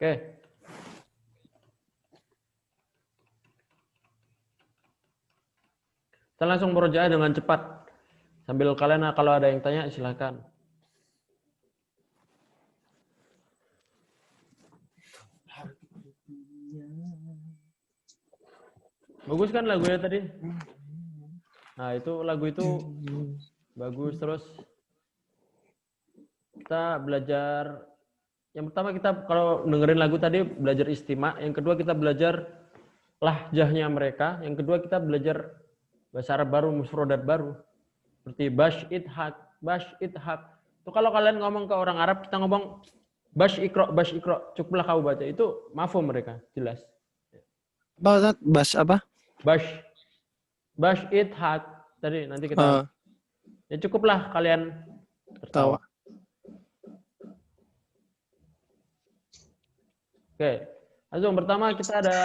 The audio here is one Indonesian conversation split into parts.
Oke. Kita langsung murojaah dengan cepat. Sambil kalian kalau ada yang tanya silakan. Bagus kan lagunya tadi? Nah, itu lagu itu bagus. Terus kita belajar, yang pertama kita kalau dengerin lagu tadi belajar istima, yang kedua kita belajar lahjahnya mereka, yang kedua kita belajar bahasa Arab baru, mufrodat baru. Seperti bash ithak. Itu kalau kalian ngomong ke orang Arab, kita ngomong bash ikro, cukuplah kau baca. Itu mafhum mereka, jelas. Bash apa? Bash ithak. Tadi nanti kita ya cukuplah kalian tertawa. Oke. Langsung pertama kita ada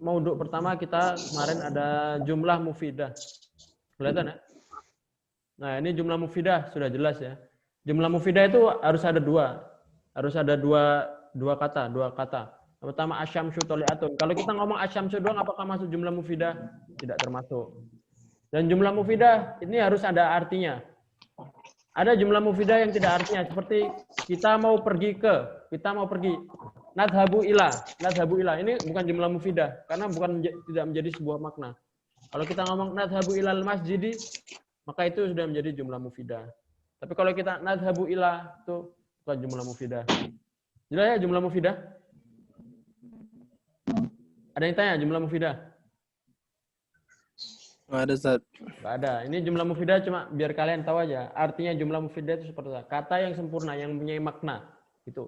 maudhu pertama kita kemarin ada jumlah mufidah. Kelihatan ya? Nah, ini jumlah mufidah sudah jelas ya. Jumlah mufidah itu harus ada dua. Harus ada dua kata. Yang pertama asyamsu toliatun. Kalau kita ngomong asyamsu doang apakah masuk jumlah mufidah? Tidak termasuk. Dan jumlah mufidah ini harus ada artinya. Ada jumlah mufidah yang tidak artinya, seperti kita mau pergi. Nadhabu ila. Ini bukan jumlah mufidah karena tidak menjadi sebuah makna. Kalau kita ngomong nadhabu ilal masjidi, maka itu sudah menjadi jumlah mufidah. Tapi kalau kita nadhabu ila, itu bukan jumlah mufidah. Jelas ya jumlah mufidah? Ada yang tanya jumlah mufidah? Nggak ada, Ustaz. Nggak ada. Ini jumlah mufidah cuma biar kalian tahu aja. Artinya jumlah mufidah itu seperti apa? Kata yang sempurna, yang mempunyai makna. Gitu.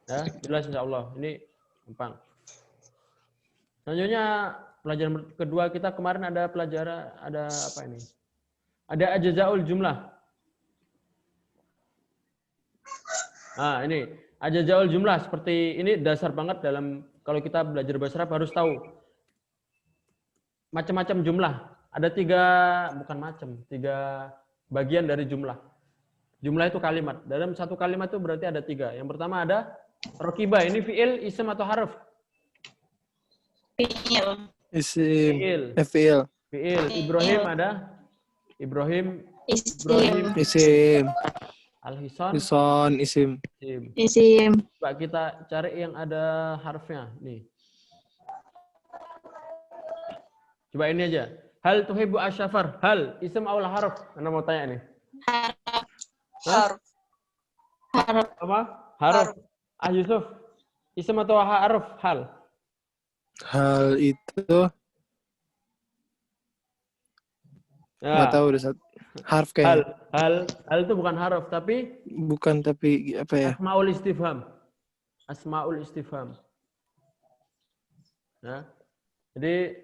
Ya, jelas insya Allah. Ini gampang. Selanjutnya, pelajaran kedua kita kemarin ada apa ini? Ada ajazaul jumlah. Nah, ini ajazaul jumlah seperti ini dasar banget dalam kalau kita belajar bahasa Arab harus tahu macam-macam jumlah. Ada tiga bagian dari jumlah. Jumlah itu kalimat. Dalam satu kalimat itu berarti ada tiga. Yang pertama ada rokiba. Ini fi'il, isim atau harf? Fi'il. Isim. Fi'il. Ibrahim ada? Ibrahim. Isim. Al-Hison. Isim. Coba kita cari yang ada harfnya. Nih. Coba ini aja. Hal tuhibbu asyafar. Hal isim awal harf. Anda mau tanya nih. Harf. Apa? Harf. Yusuf. Isim atau harf? Hal. Hal itu nggak tahu deh, harf kayak. Hal itu bukan harf tapi apa ya? Asmaul istifham. Ya. Jadi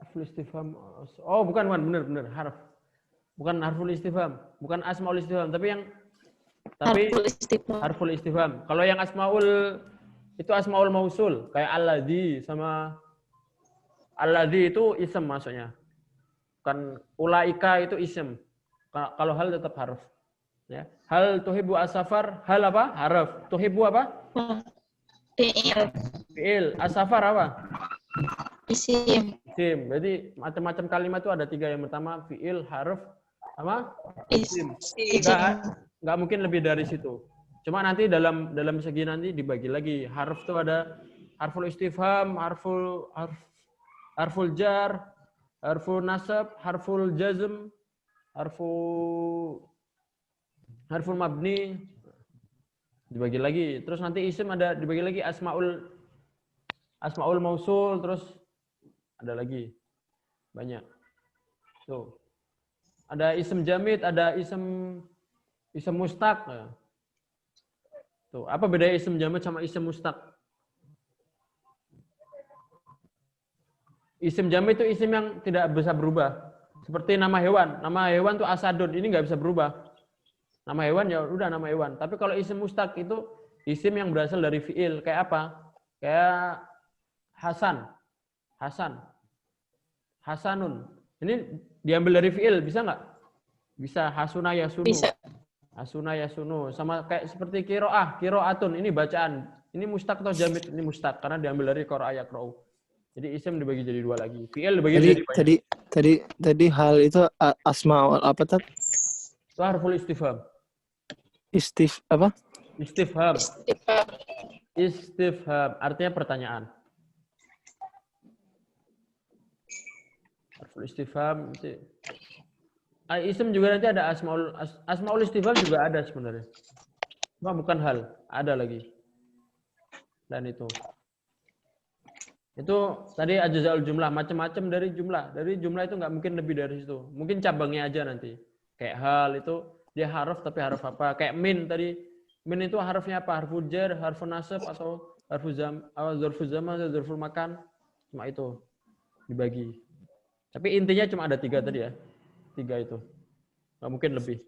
harful istifham. Oh, bukan benar harf. Bukan harful istifham, bukan asmaul istifham, tapi harful istifham. Kalau yang asmaul itu asmaul mausul, kayak alladzi sama alladzi itu ism maksudnya. Bukan ulaika itu ism. Kalau hal tetap harf. Ya. Hal tuhibbu asafar, hal apa? Harf. Tuhibbu apa? Fi'il. Asafar apa? Isim. Berarti macam-macam kalimat itu ada tiga. Yang pertama fi'il, harf, sama isim. Nggak mungkin lebih dari situ. Cuma nanti dalam segi nanti dibagi lagi. Harf itu ada harful istifham, harful jar, harful nasab, harful jazm, harful mabni. Dibagi lagi. Terus nanti isim ada dibagi lagi asmaul mausul, terus ada lagi banyak. Tuh. Ada isim jamid, ada isim mustaq. Tuh, apa bedanya isim jamid sama isim mustaq? Isim jamid itu isim yang tidak bisa berubah. Seperti nama hewan. Nama hewan tuh asadun, ini nggak bisa berubah. Nama hewan ya udah nama hewan. Tapi kalau isim mustaq itu isim yang berasal dari fi'il. Kayak apa? Kayak Hasanun. Ini diambil dari fi'il, bisa nggak? Bisa. Hasuna yasunu. Bisa. Asuna yasunu. Sama kayak seperti kiro'atun. Ini bacaan. Ini mustaq atau jamid? Ini mustaq karena diambil dari qara'a yaqra'u. Jadi isim dibagi jadi 2 lagi. Fi'il dibagi jadi banyak. Tadi hal itu asma apa tadi? Itu harful istifham. Apa? Istifham. Istifham artinya pertanyaan. Harful istifham itu. Isim juga nanti ada asmaul istifham juga ada sebenarnya. Cuma bukan hal, ada lagi. Dan itu tadi ajzaul jumlah, macam-macam dari jumlah. Dari jumlah itu nggak mungkin lebih dari situ. Mungkin cabangnya aja nanti. Kayak hal itu dia harf tapi harf apa? Kayak min tadi. Min itu harfnya apa? Harful jar, harful nasab atau harful zarful zaman, zarful makan. Cuma itu dibagi. Tapi intinya cuma ada 3 tadi ya. 3 itu. Nggak mungkin lebih.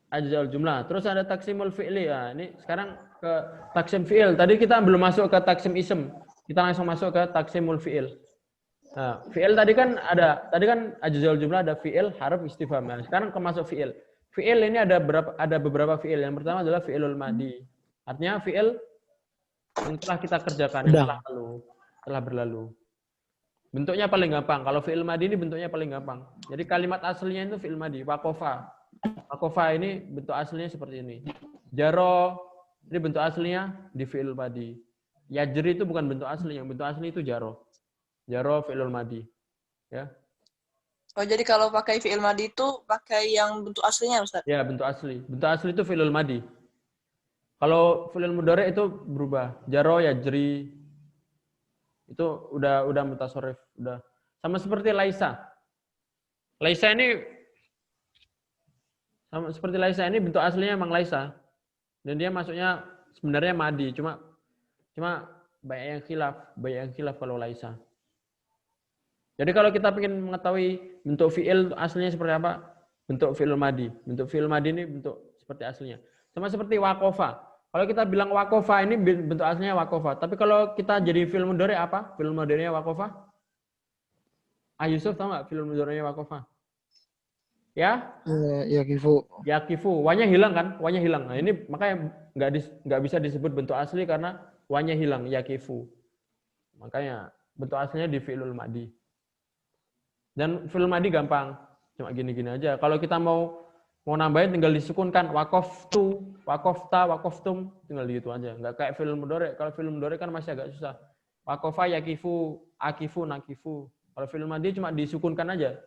Ajzaul jumlah. Terus ada taksimul fi'li. Ya, ini sekarang ke taksim fi'il. Tadi kita belum masuk ke taksim ism. Kita langsung masuk ke taksimul fi'il. Nah, fi'il tadi kan ajzaul jumlah ada fi'il, harf, istifham. Nah, sekarang masuk fi'il. Fi'il ini ada beberapa fi'il. Yang pertama adalah fi'ilul madi. Artinya fi'il yang telah kita kerjakan, yang telah berlalu. Bentuknya paling gampang. Kalau fi'il madi ini bentuknya paling gampang. Jadi kalimat aslinya itu fi'il madi. Waqafa. Waqafa ini bentuk aslinya seperti ini. Jaro ini bentuk aslinya di fi'il madi. Yajri itu bukan bentuk asli. Yang bentuk asli itu jaro. Jaro fi'ilul madi. Ya. Oh, jadi kalau pakai fi'il madi itu pakai yang bentuk aslinya, Ustaz? Ya, bentuk asli. Bentuk asli itu fi'ilul madi. Kalau fi'il mudhari itu berubah. Jaro, yajri. Itu udah mutasarrif, udah. Sama seperti laisa. Laisa ini sama seperti laisa ini bentuk aslinya emang laisa. Dan dia masuknya sebenarnya madi, cuma banyak yang khilaf kalau laisa. Jadi kalau kita ingin mengetahui bentuk fi'il aslinya seperti apa? Bentuk fi'il madi. Bentuk fi'il madi ini bentuk seperti aslinya. Sama seperti waqafa. Kalau kita bilang waqafa ini bentuk aslinya waqafa. Tapi kalau kita jadi fi'il mudhari apa? Fi'il mudhari'nya waqafa? Yusuf tahu nggak fi'il mudhari'nya waqafa? Ya? Yakifu. Yakifu. Wanya hilang kan? Wanya hilang. Nah, ini makanya nggak bisa disebut bentuk asli karena wanya hilang. Yakifu. Makanya bentuk aslinya di fi'ilul madi. Dan fi'il madi gampang. Cuma gini-gini aja. Kalau kita mau nambahin tinggal disukunkan. Waqaftu, waqafta, waqaftum. Tinggal gitu aja. Nggak kayak fi'il mudhari. Kalau fi'il mudhari kan masih agak susah. Waqafa, yakifu, akifu, nakifu. Kalau fi'il madi cuma disukunkan aja.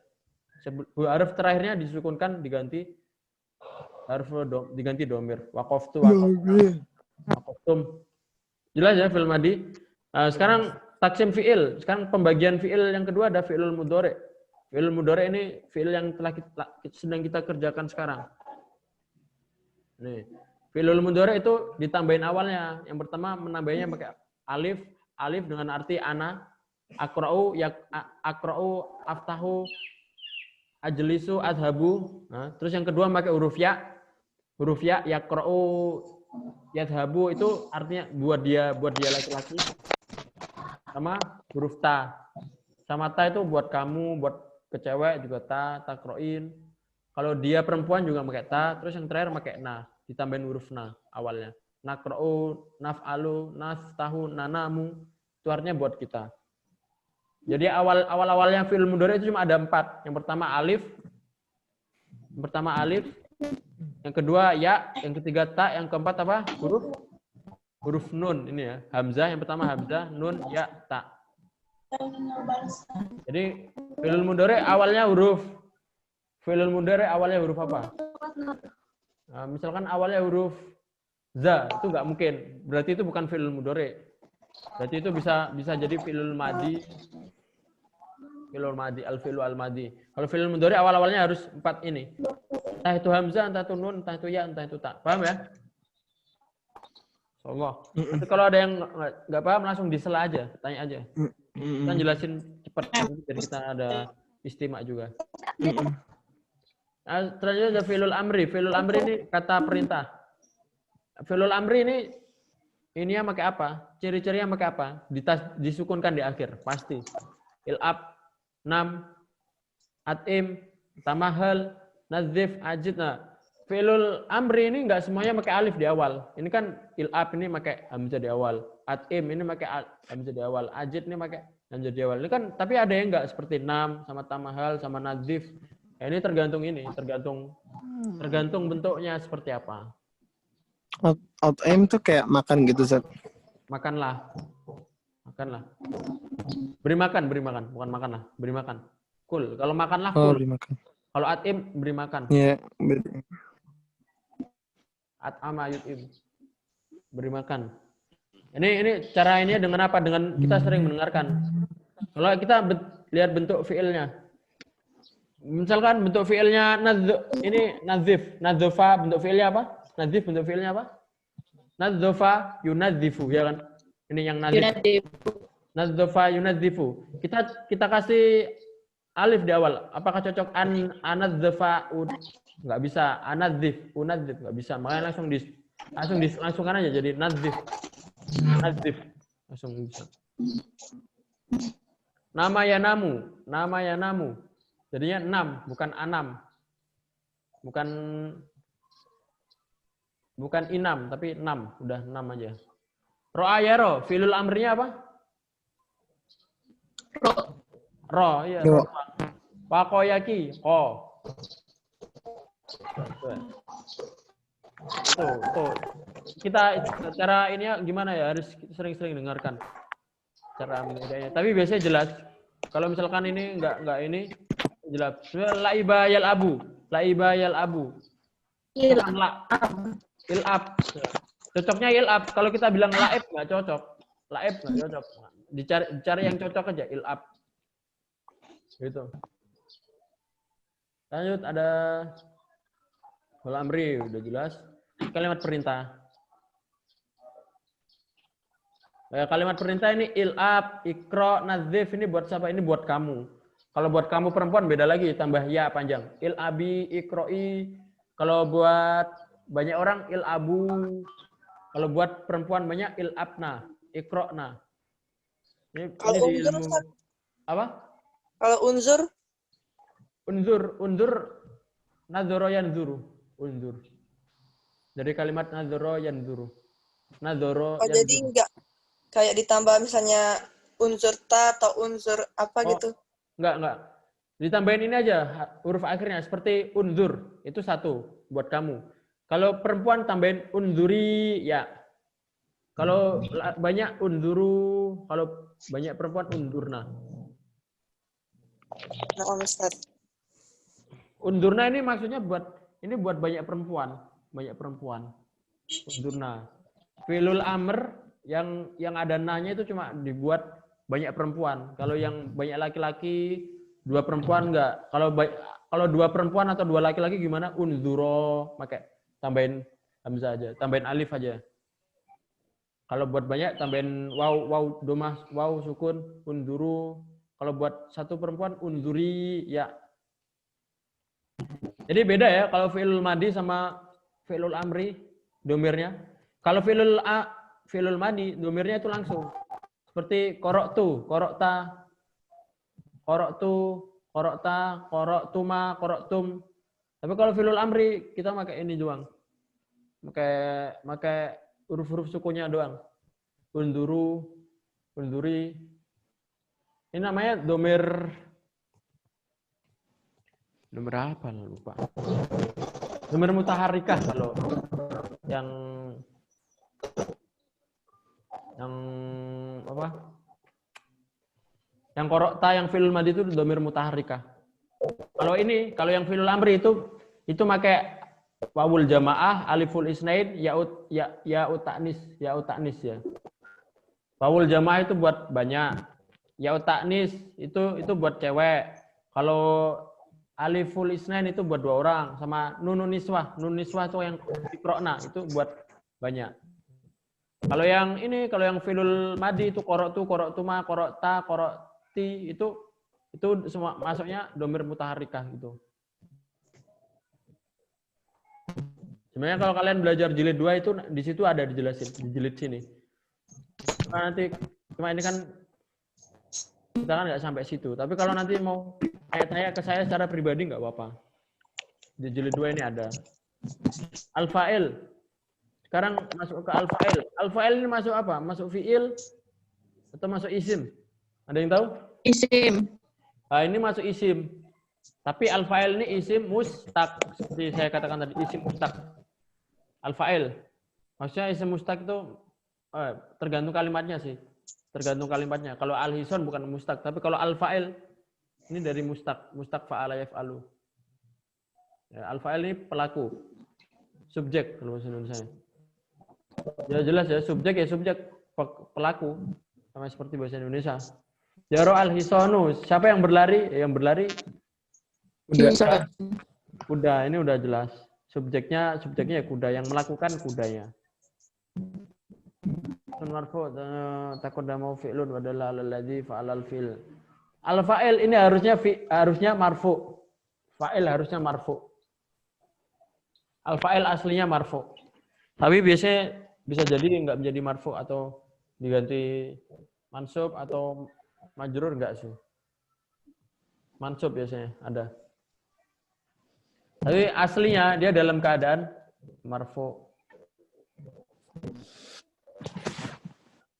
Huruf terakhirnya disukunkan diganti domir. Waqaftu, waqaftum. Jelas ya fi'il madi. Sekarang taksim fi'il. Sekarang pembagian fi'il yang kedua ada fi'ilul mudhari. Fi'il mudhari ini fi'il yang sedang kita kerjakan sekarang. Nih, fi'ilul mudhari itu ditambahin awalnya. Yang pertama menambahnya pakai alif dengan arti ana, aqra'u, aftahu, ajlisu, adhabu. Nah, terus yang kedua pakai huruf ya. Huruf ya, yaqra'u, yadhabu itu artinya buat dia laki-laki. Sama huruf ta. Sama ta itu buat kamu, buat ke cewek juga taqra'in. Kalau dia perempuan juga pakai ta, terus yang terakhir pakai na, ditambahin huruf na awalnya. Naqra'u, naf'alu, naftahu, nanamu. Itu artinya buat kita. Jadi awalnya fi'il mudhari itu cuma ada 4. Yang pertama alif. Yang kedua ya, yang ketiga ta, yang keempat apa? Huruf nun ini ya. Hamzah yang pertama hamzah, nun, ya, ta. Jadi fi'il mudhari awalnya huruf apa? Nah, misalkan awalnya huruf za, itu nggak mungkin. Berarti itu bukan fi'il mudhari. Berarti itu bisa jadi fi'il madi. Fi'il madi, al-fi'lu al-madi. Kalau fi'il mudhari awal-awalnya harus 4 ini. Entah itu hamzah, entah itu nun, entah itu ya, entah itu ta. Paham ya? Insyaallah. Nanti kalau ada yang nggak paham langsung disela aja, tanya aja. Kita jelasin cepat jadi kita ada istimak juga. Nah, selanjutnya ada fi'lul amri. Fi'lul amri ini kata perintah. Fi'lul amri ini yang pakai apa? Ciri-cirinya pakai apa? Disukunkan di akhir, pasti. Il'ab, nam, at'im, tamahal, nazif, ajid. Nah, fi'lul amri ini nggak semuanya pakai alif di awal. Ini kan il'ab ini pakai hamzah di awal. At'im ini pakai hamzah di awal. Ajid ini pakai hamzah di awal. Ini kan tapi ada yang nggak seperti nam sama tamahal sama nadzif. Ya, ini tergantung bentuknya seperti apa. At'im tuh kayak makan gitu, Zat. Makanlah. Beri makan, bukan makanlah, beri makan. Kul. Kalau makanlah Oh, kul. beri makan. Kalau at'im beri makan. Iya, At'ama yut'im. Beri makan. Ini cara ini dengan apa? Dengan kita sering mendengarkan. Kalau kita lihat bentuk fi'ilnya. Misalkan bentuk fi'ilnya ini nadzif. Nadzofa bentuk fi'ilnya apa? Nadzif bentuk fi'ilnya apa? Nadzofa yunadzifu, ya kan? Ini yang nadzif. Nadzofa yunadzifu. Kita kasih alif di awal. Apakah cocok anadzofa? Nggak bisa. Anadzif, unadzif nggak bisa. Makanya langsungkan aja jadi nadzif. Nadzif langsung bisa. Nama ya namu. Jadinya 6, bukan anam. Bukan inam, tapi 6. Udah 6 aja. Ro'a ya ro. Fi'lul amrinya apa? Ro, iya. Ro. Wakoyaki. Ko. Tuh. Kita cara ini ya gimana ya? Harus sering-sering dengarkan. Cara bedanya. Tapi biasanya jelas. Kalau misalkan ini enggak ini jelas. Laiba yal abu. Il'ab. Cocoknya il'ab. Kalau kita bilang laib nggak cocok. Dicari yang cocok aja. Il'ab. Gitu. Lanjut ada wal amri udah jelas. Kalimat perintah. Kalimat perintah ini il'ab, ikro, nadzif ini buat siapa? Ini buat kamu. Kalau buat kamu perempuan beda lagi, tambah ya panjang. Il'abi, ikroi. Kalau buat banyak orang il'abu. Kalau buat perempuan banyak il'abna, ikrona. Kalau unzur apa? Kalau unzur? Unzur nadzoro yanzuru. Unzur. Dari kalimat nadzoro yanzuru. Nadzoro yanzuru. Jadi enggak kayak ditambah misalnya unsur ta atau unsur apa gitu? Enggak. Ditambahin ini aja huruf akhirnya seperti unzur. Itu satu buat kamu. Kalau perempuan tambahin unzuri ya. Kalau banyak unzuru, kalau banyak perempuan unzurna. Nah, Ustaz. Unzurna ini maksudnya buat banyak perempuan. Unzurna. Fi'lul amr yang ada nanya itu cuma dibuat banyak perempuan. Kalau yang banyak laki-laki, 2 perempuan enggak. Kalau 2 perempuan atau 2 laki-laki gimana? Unzuro, pakai tambahin hamzah aja, tambahin alif aja. Kalau buat banyak tambahin waw domah, waw sukun, unzuru. Kalau buat 1 perempuan unzuri ya. Jadi beda ya kalau fi'lul madi sama fi'lul amri domirnya. Kalau fi'lul madi domirnya itu langsung. Seperti koroktu, korokta, koroktuma, koroktum. Tapi kalau fi'lul amri kita pakai ini doang. Pakai huruf-huruf sukunya doang. Unduru, unduri. Ini namanya domir apa lupa. Domir mutaharikah kalau yang apa? Yang korokta, yang fi'lul madi itu domir mutaharikah. Kalau yang fi'lul amri itu pakai wawul jamaah, aliful isnain, ya'ut ta'nis ya. Wawul jamaah itu buat banyak. Ya'ut ta'nis itu buat cewek. Kalau aliful isnain itu buat 2 orang, sama nunun niswah. Nun niswah itu yang dikrokna itu buat banyak. Kalau yang fi'lul madi itu koroktu, koroktuma, korokta, korokti itu semua masuknya domir mutaharikah gitu. Sebenarnya kalau kalian belajar jilid 2 itu di situ ada dijelasin di jilid sini. Cuma ini kan kita kan nggak sampai situ. Tapi kalau nanti mau tanya ke saya secara pribadi nggak apa-apa. Di jilid 2 ini ada. Al-fa'il. Sekarang masuk ke al-fa'il. Al-fa'il ini masuk apa? Masuk fi'il atau masuk isim? Ada yang tahu? Isim. Nah, ini masuk isim. Tapi al-fa'il ini isim mustaq. Seperti saya katakan tadi, isim mustaq. Al-fa'il. Maksudnya isim mustaq itu tergantung kalimatnya sih. Tergantung kalimatnya. Kalau al-hison bukan mustaq. Tapi kalau al-fa'il, ini dari mustaq. Mustaq fa'ala yaf'alu. Ya, al-fa'il ini pelaku. Subjek kalau bahasa Indonesia. Ya jelas ya, subjek ya subjek. Pelaku. Sama seperti bahasa Indonesia. Jaro al-hisonu. Siapa yang berlari? Yang berlari kuda. Kuda, ini udah jelas. Subjeknya ya kuda. Yang melakukan kudanya. Marfu taqaddama fi'lun wa dalla 'ala alladzi fa'ala al-fi'l. Al-fa'il ini harusnya marfu. Fa'il harusnya marfu. Al-fa'il aslinya marfu. Tapi biasanya bisa jadi nggak menjadi marfu atau diganti mansub atau majrur enggak sih? Mansub biasanya ada. Tapi aslinya dia dalam keadaan marfu.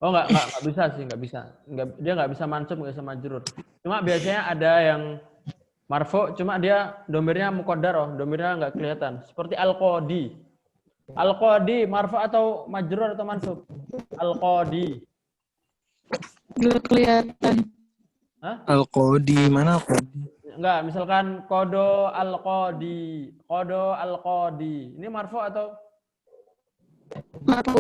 Oh enggak bisa sih, enggak bisa. Dia enggak bisa mansub, enggak bisa majrur. Cuma biasanya ada yang marfu, cuma dia domirnya muqaddarah, domirnya enggak kelihatan. Seperti al-qadi. Al-qadi marfu atau majrur atau mansub? Al-qadi. Enggak kelihatan. Hah? Al-qadi, mana al-qadi? Enggak, misalkan kodo al-qadi. Kodo al-qadi. Ini marfu atau? Marfu.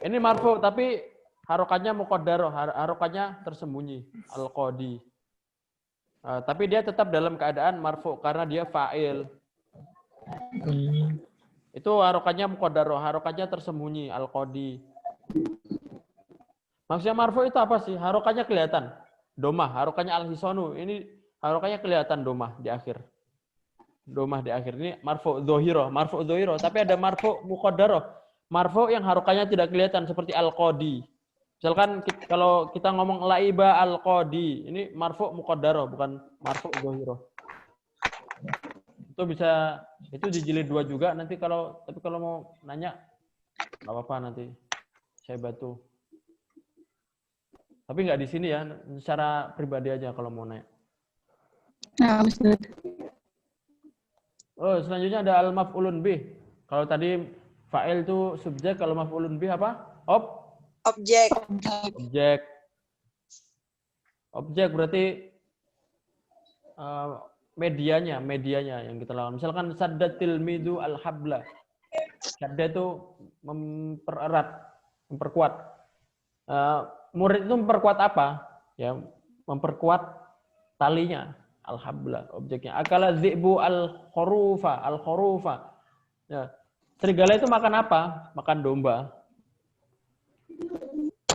Ini marfu, tapi harokannya muqaddarah, harokannya tersembunyi. Al-qadi. Tapi dia tetap dalam keadaan marfu karena dia fa'il. Itu harokannya muqaddarah, harokannya tersembunyi. Al-qadi. Maksudnya marfu itu apa sih? Harokannya kelihatan. Domah, harokannya al-hisonu. Ini harokannya kelihatan domah di akhir. Domah di akhir. Ini marfu dzohiro. Marfu dzohiro. Tapi ada marfu muqaddarah. Marfu yang harokannya tidak kelihatan. Seperti al-qadi. Misalkan kalau kita ngomong laiba al-qadi. Ini marfu muqaddarah. Bukan marfu dzohiro. Itu bisa. Itu di jilid 2 juga. Nanti tapi kalau mau nanya. Nggak apa-apa nanti. Saya bantu. Tapi nggak di sini ya, secara pribadi aja kalau mau naik. Nah, Ustaz. Oh, selanjutnya ada al-maf'ulun bih. Kalau tadi fa'il itu subjek, kalau maf'ulun bih apa? Objek. Objek. Objek berarti medianya yang kita lakukan. Misalkan saddatil midu al-habla. Sadda itu mempererat, memperkuat. Murid itu memperkuat apa? Ya, memperkuat talinya. Al-habla, objeknya. Akala dzi'bu al-khurufa. Ya. Serigala itu makan apa? Makan domba.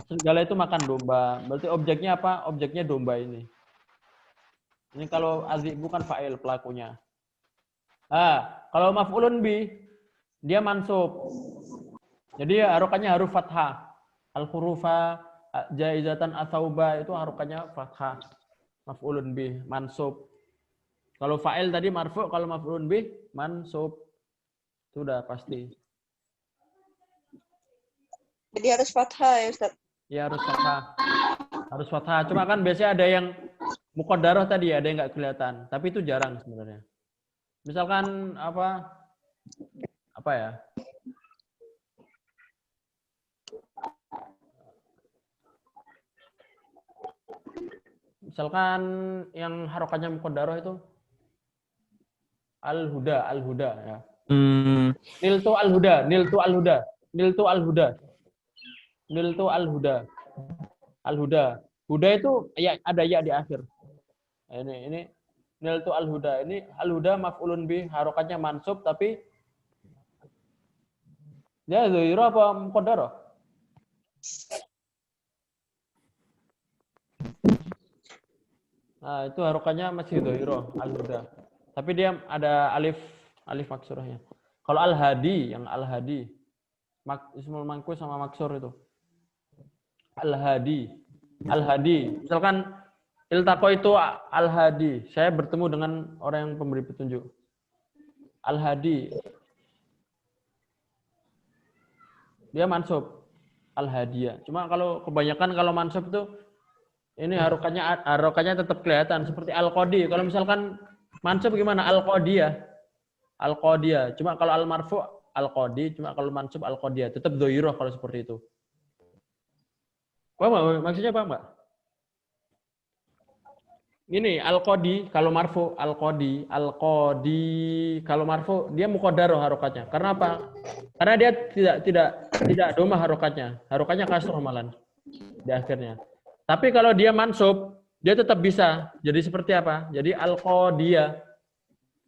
Serigala itu makan domba. Berarti objeknya apa? Objeknya domba ini. Ini kalau az-dzi'bu kan fa'il pelakunya. Kalau maf'ulun bi, dia mansub. Jadi harokannya harus fathah. Al-khurufa jaizatan atsauba itu harokannya fathah. Maf'ulun bih mansub. Kalau fa'il tadi marfu, kalau maf'ulun bih mansub. Sudah pasti. Jadi harus fathah ya, Ustaz? Ya harus fathah. Harus fathah. Cuma kan biasanya ada yang muqaddarah tadi, ada yang nggak kelihatan. Tapi itu jarang sebenarnya. Misalkan apa ya? Misalkan yang harokannya muqaddarah itu al-huda ya. Niltu al-huda. Huda itu ya ada ya di akhir. Ini niltu al-huda. Ini al-huda maf'ulun bih, harokannya mansub tapi dia dzahir apa muqaddarah? Nah, itu harokannya masih dhairah al-huda. Tapi dia ada alif maksurahnya. Kalau al-hadi, yang al-hadi, ismul manqus sama maksur itu. Al-hadi. Misalkan iltaqo itu al-hadi. Saya bertemu dengan orang yang pemberi petunjuk. Al-hadi. dia mansub al-hadiyah. Cuma kalau kebanyakan kalau mansub tuh ini harokatnya tetap kelihatan seperti al-qadi. Kalau misalkan mansub gimana? Al-qadiyah. Al-qadiyah. Cuma kalau al-marfu al-qadi, cuma kalau mansub al-qadiyah. Tetap dhairah kalau seperti itu. Paham nggak? Maksudnya paham nggak? Ini al-qadi kalau marfu, al-qadi kalau marfu dia muqaddarah harokatnya. Karena apa? Karena dia tidak domah harokatnya. Harokatnya kasroh malan di akhirnya. Tapi kalau dia mansub, dia tetap bisa. Jadi seperti apa? Jadi al-qadiyah.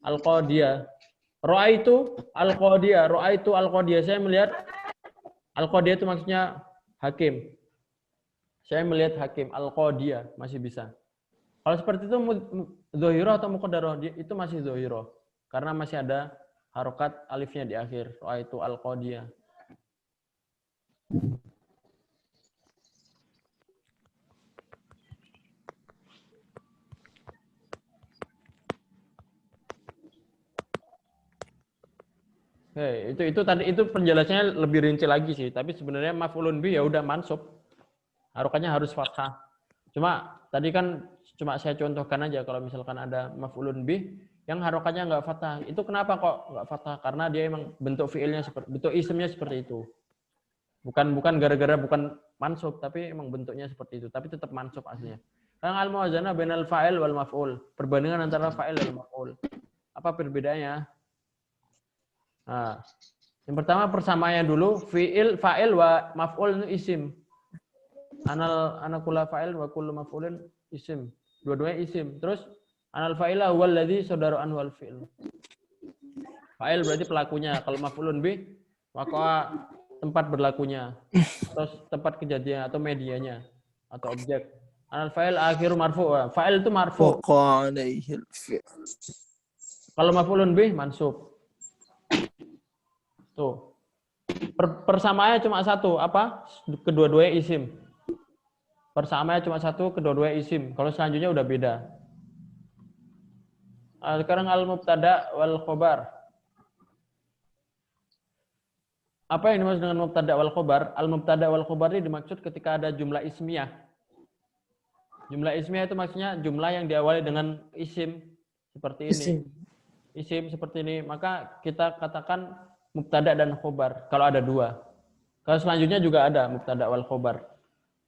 Al-qadiyah. Ra'aitu al-qadiyah. Saya melihat al-qadiyah itu maksudnya hakim. Saya melihat hakim al-qadiyah masih bisa. Kalau seperti itu dhohiro atau muqaddarah itu masih dhohiro karena masih ada harokat alifnya di akhir. Ra'aitu al-qadiyah. Itu penjelasannya lebih rinci lagi sih, tapi sebenarnya maf'ulun bih ya udah mansub. Harokatnya harus fathah. Cuma tadi kan cuma saya contohkan aja kalau misalkan ada maf'ulun bih yang harokatnya nggak fathah. Itu kenapa kok nggak fathah? Karena dia emang bentuk fiilnya bentuk isimnya seperti itu. Bukan gara-gara bukan mansub, tapi emang bentuknya seperti itu. Tapi tetap mansub aslinya. Karena al-muwazanah bainal fa'il wal maf'ul. Perbandingan antara fa'il dan maf'ul. Apa perbedaannya? Nah, yang pertama persamaannya dulu fa'il wa maf'ul itu isim. Ana kula fa'il wa kullu maf'ulin isim. Dua-duanya isim. Terus anal fa'ila huwal ladzi sadaru anhu al fi'l. Fa'il berarti pelakunya. Kalau maf'ulun bih maka tempat berlakunya. Terus tempat kejadian atau medianya atau objek. Anal fa'il akhiru marfu'. Fa'il itu marfu'. Kalau maf'ulun bih mansub. Tuh. Persamaannya cuma satu, apa? Kedua-duanya isim. Persamaannya cuma satu, kedua-duanya isim. Kalau selanjutnya udah beda. Sekarang al-mubtada wal khobar. Apa yang dimaksud dengan mubtada wal khobar? Al-mubtada wal khobar ini dimaksud ketika ada jumlah ismiyah. Jumlah ismiyah itu maksudnya jumlah yang diawali dengan isim seperti ini. Isim seperti ini, maka kita katakan mubtada dan khobar kalau ada dua. Kalau selanjutnya juga ada mubtada wal khobar.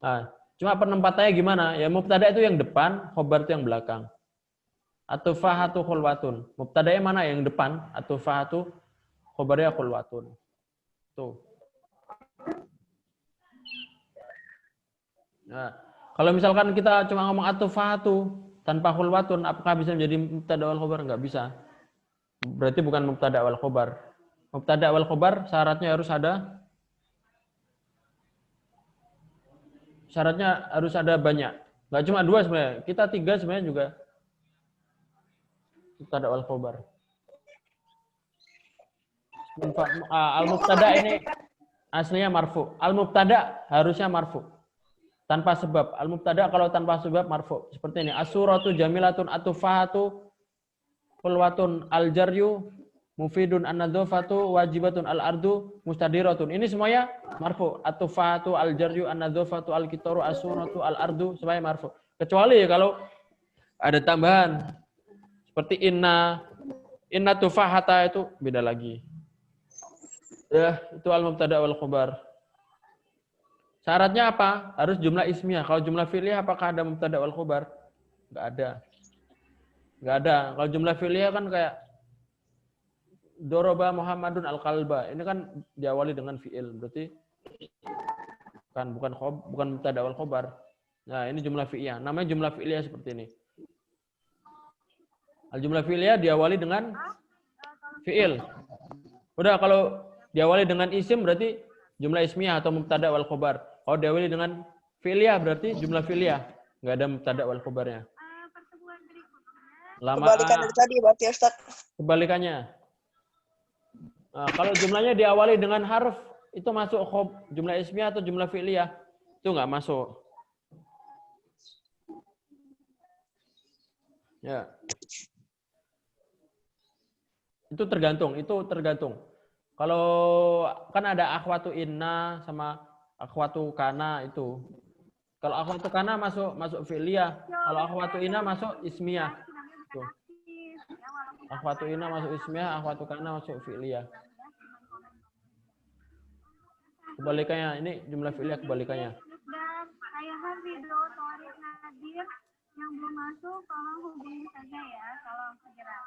Nah, cuma penempatannya gimana? Ya mubtada itu yang depan, khobar itu yang belakang. Atufahatu khulwatun. Mubtada'nya mana yang depan? Atufahatu, khobarnya khulwatun. Tuh. Nah, kalau misalkan kita cuma ngomong atufahatu tanpa khulwatun, apakah bisa menjadi mubtada wal khobar? Enggak bisa. Berarti bukan mubtada wal khobar. Mubtada wal khobar syaratnya harus ada banyak. Nggak cuma dua sebenarnya. Kita tiga sebenarnya juga mubtada wal khobar. Al-mubtada ini aslinya marfu. Al-mubtada harusnya marfu. Tanpa sebab. Al-mubtada kalau tanpa sebab marfu. Seperti ini. As-suratu jamilatun atufahatu khulwatun al-jaryu mufidun an-nadhafatu wajibatun al-ardu mustadiratun. Ini semuanya marfu. Atufatu al-jaryu an-nadhafatu al-kitaru as-suratu al-ardu semuanya marfu. Kecuali kalau ada tambahan seperti inna tufahata itu beda lagi. Ya, itu al-mubtada wal khobar. Syaratnya apa? Harus jumlah ismiyah. Kalau jumlah fi'liyah apakah ada mubtada wal khobar? Enggak ada. Enggak ada. Kalau jumlah fi'liyah kan kayak Doroba Muhammadun al-qalba. Ini kan diawali dengan fi'il. Berarti kan bukan mubtada wal khobar. Nah, ini jumlah fi'liyah. Namanya jumlah fi'liyah seperti ini. Al-jumlah fi'liyah diawali dengan fi'il. Udah kalau diawali dengan isim berarti jumlah ismiyah atau mubtada wal khobar. Kalau diawali dengan fi'liyah berarti jumlah fi'liyah. Enggak ada mubtada wal khobarnya. Kebalikan dari tadi berarti ya, Ustaz. Kebalikannya. Nah, kalau jumlahnya diawali dengan harf, itu masuk jumlah ismiyah atau jumlah fi'liyah? Itu nggak masuk. Ya. Itu tergantung. Kalau kan ada akhwatu inna sama akhwatu kana itu. Kalau akhwatu kana masuk fi'liyah. Kalau akhwatu inna masuk ismiyah. Tuh. Akhwatu inna masuk ismiyah, akhwatu kana masuk fi'liyah. Kebalikannya, ini jumlah fi'liyah kebalikannya. Dan Ayahan Ridho Torik Nadir yang belum masuk, tolong hubungi saja ya, tolong segera.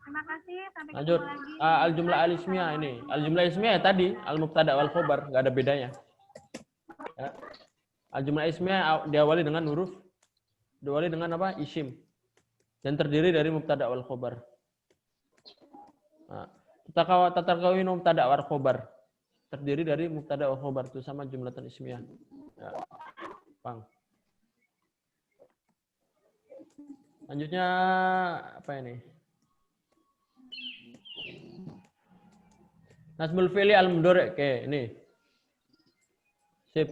Terima kasih, sampai Lanjut. ketemu lagi. Al-jumlah al-ismiyah ini. Al-jumlah ismiyah ya tadi, al-mubtada wal khobar, nggak ada bedanya. Ya. Al-jumlah ismiyah diawali dengan huruf, diawali dengan apa? Isim. Dan terdiri dari mubtada wal khobar. Nah, tatarkawinu mubtada wal khobar. Terdiri dari mubtada wal khobar itu sama jumlatan ismiyah. Ya. Bang. Lanjutnya apa ini? Nasbul fi'li al-mudhari'. Oke, ini. Sip.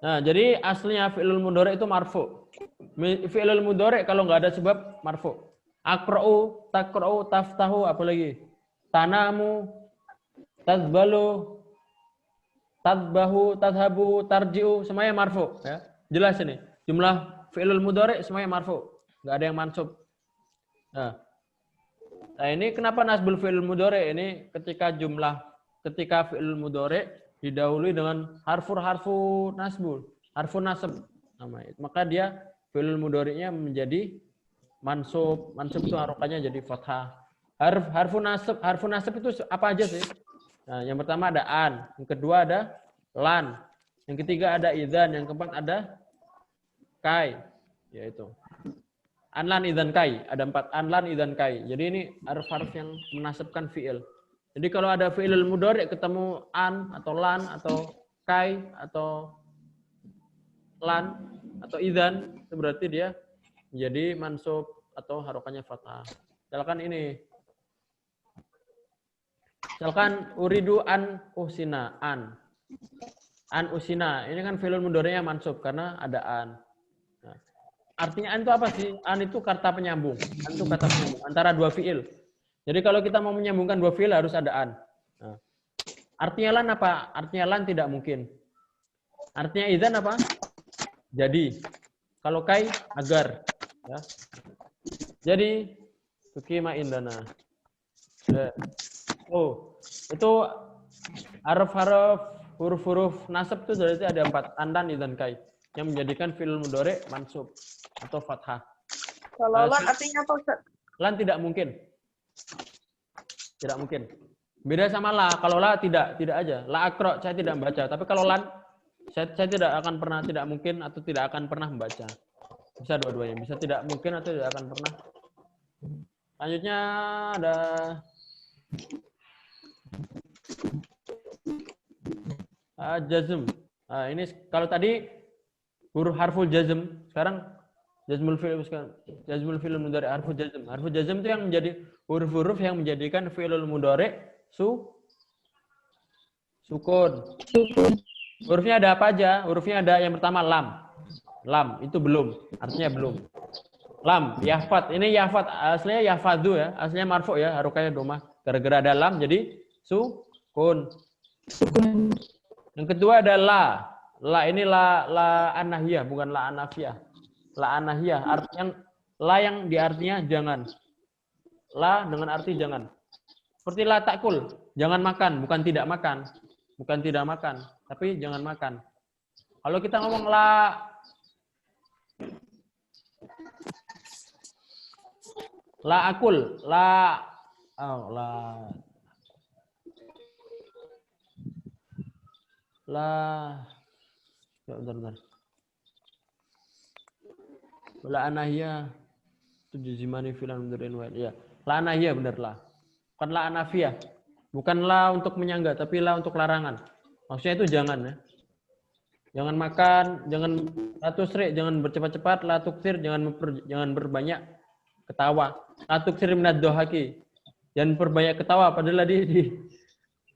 Nah, jadi aslinya fi'lul mudhari' itu marfu. Fi'lul mudhari' kalau nggak ada sebab marfu. Aqra'u, taqra'u, taftahu, apa lagi? Tanamu, tazbalu, tadbahu, tadhabu, tarji'u, semuanya marfu, ya. Jelas ini. Jumlah fi'lul mudhari' semuanya marfu. Nggak ada yang mansub. Nah, ini kenapa nasbul fi'il mudhari' ini ketika fi'il mudhari' didahului dengan harfu nasbul, harfu nasab namanya. Maka dia fi'il mudhari'nya menjadi mansub. Mansub itu harokahnya jadi fathah. Harfu nasab itu apa aja sih? Nah, yang pertama ada an, yang kedua ada lan, yang ketiga ada idzan, yang keempat ada kai, yaitu anlan idzan kai, ada 4 anlan idzan kai. Jadi ini harf-harf yang menasabkan fi'il. Jadi kalau ada fi'il mudhari' ketemu an atau lan atau kai atau lan atau idzan, itu berarti dia menjadi mansub atau harokahnya fathah. Misalkan ini. Misalkan uridu an usina, an usina. Ini kan fi'il mudhari'nya mansub karena ada an. Artinya an itu apa sih? An itu kata penyambung. An itu kata penyambung antara dua fiil. Jadi kalau kita mau menyambungkan dua fiil harus ada an. Nah. Artinya lan apa? Artinya lan tidak mungkin. Artinya idzan apa? Jadi. Kalau kai agar. Ya. Jadi tuqima indana. Oh, itu harf-harf huruf-huruf nasab itu berarti ada 4. An, lan, idzan, kai. Yang menjadikan fi'il mudhari' mansub atau fathah. Kalau lan artinya apa, Ustaz? Lan tidak mungkin. Tidak mungkin. Beda sama la. Kalau la tidak aja. La akro, saya tidak membaca. Tapi kalau lan, saya tidak akan pernah, tidak mungkin atau tidak akan pernah membaca. Bisa dua-duanya. Bisa tidak mungkin atau tidak akan pernah. Lanjutnya ada jazm. Nah, ini kalau tadi huruf harful jazm, sekarang jazmul fi'il mudhari' harful jazm. Harful jazm itu yang menjadi huruf-huruf yang menjadikan fi'il mudhari' sukun. Hurufnya ada apa aja? Hurufnya ada yang pertama lam. Lam itu belum, artinya belum. Lam, yahfad. Ini yahfad aslinya yahfadu ya, aslinya marfu ya, harokahnya domah. Gara-gara ada lam jadi sukun. Yang kedua ada la. La ini la anahiyah, bukan la anafiyah. La anahiyah, yang la yang di artinya jangan. La dengan arti jangan. Seperti la takul, jangan makan, bukan tidak makan. Bukan tidak makan, tapi jangan makan. Kalau kita ngomong la akul, bentar. La anahiyah tujizimani filan mudhari'in wa ya. La anahiyah benar lah. Bukan la anafiyah. Bukan la untuk menyangga tapi la untuk larangan. Maksudnya itu jangan ya. Jangan makan, jangan latusri, jangan bercepat-cepat, la tuksir, jangan berbanyak ketawa. La tuksir minad dohaki. Jangan berbanyak ketawa padahal di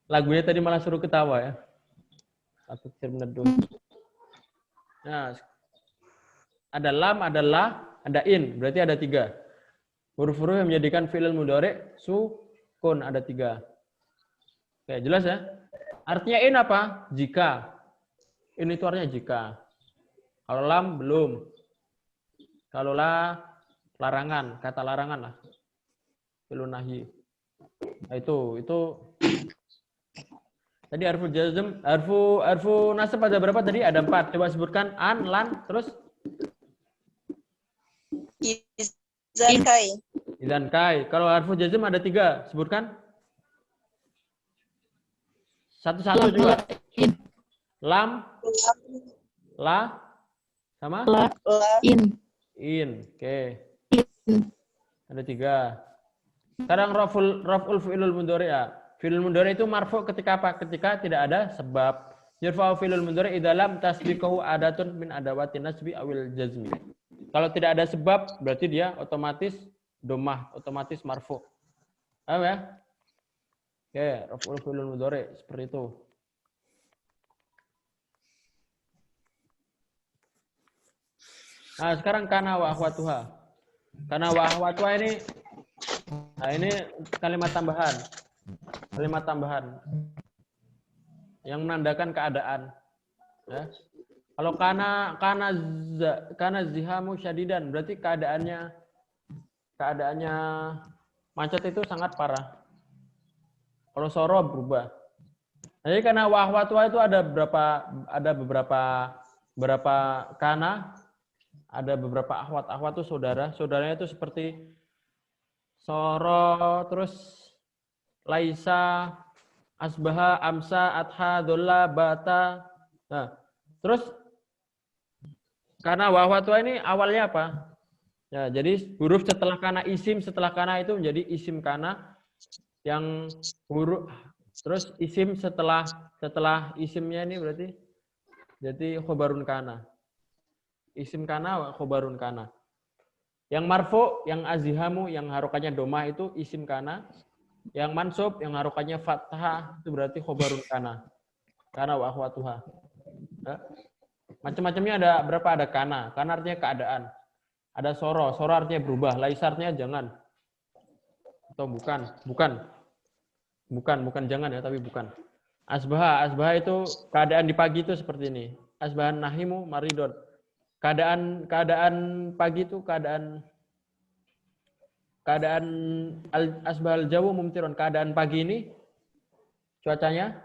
lagunya tadi malah suruh ketawa ya. La tuksir minad dohaki. Nah, ada lam, ada la, ada in. Berarti ada 3. Huruf-huruf yang menjadikan fi'il mudhari' sukun ada 3. Oke, jelas ya? Artinya in apa? Jika. In itu artinya jika. Kalau lam, belum. Kalau la, larangan. Kata larangan lah. Fi'lun nahi. Nah, itu. Tadi harfu jazm, harfu nasab ada berapa tadi? Ada 4. Coba sebutkan an, lan, terus Izan kai. idzan kai. Kalau harfu jazm ada 3. Sebutkan. Satu-satu juga. Lam, la, sama? La, in. Oke. In. Ada 3. Sekarang raf'ul fi'lul mudhari' ya. Fi'lul mudhari' itu marfu ketika apa? Ketika tidak ada sebab. Yurfa'u fi'lul mudhari' idza lam tasbiqahu adatun min adawati nasbi awil jazmi. Kalau tidak ada sebab berarti dia otomatis dhammah, otomatis marfu. Paham ya? Oke, raf'ul fi'lul mudhari' seperti itu. Nah, sekarang kana wa akhwatuha. Kana wa akhwatuha ini, nah ini kalimat tambahan. Kalimat tambahan yang menandakan keadaan. Ya. Kalau kana zihamu syadidan, berarti keadaannya macet itu sangat parah. Kalau soro berubah. Jadi karena wa akhwatuha itu ada beberapa kana. Ada beberapa akhwat. Akhwat itu saudara. Saudaranya itu seperti soro, terus laisa, asbaha, amsa, adha, dolla, bata. Nah, terus karena wahwatua ini awalnya apa? Ya, jadi huruf setelah kana isim, setelah kana itu menjadi isim kana yang huruf. Terus isim setelah isimnya ini berarti jadi khobarun kana. Isim kana wa khobarun kana. Yang marfu, yang azihamu, yang harokannya domah itu isim kana. Yang mansub, yang harokannya fathah itu berarti khobarun kana. Kana wa akhwatuha. Ya. Macam-macamnya ada berapa? Ada kana. Kana artinya keadaan. Ada soro. Soro artinya berubah. Laisa artinya jangan. Atau bukan. Bukan jangan ya, tapi bukan. Asbaha. Asbaha itu keadaan di pagi itu seperti ini. Asbahan nahimu maridon. Keadaan pagi itu keadaan asbahal jawu mumtirun. Keadaan pagi ini cuacanya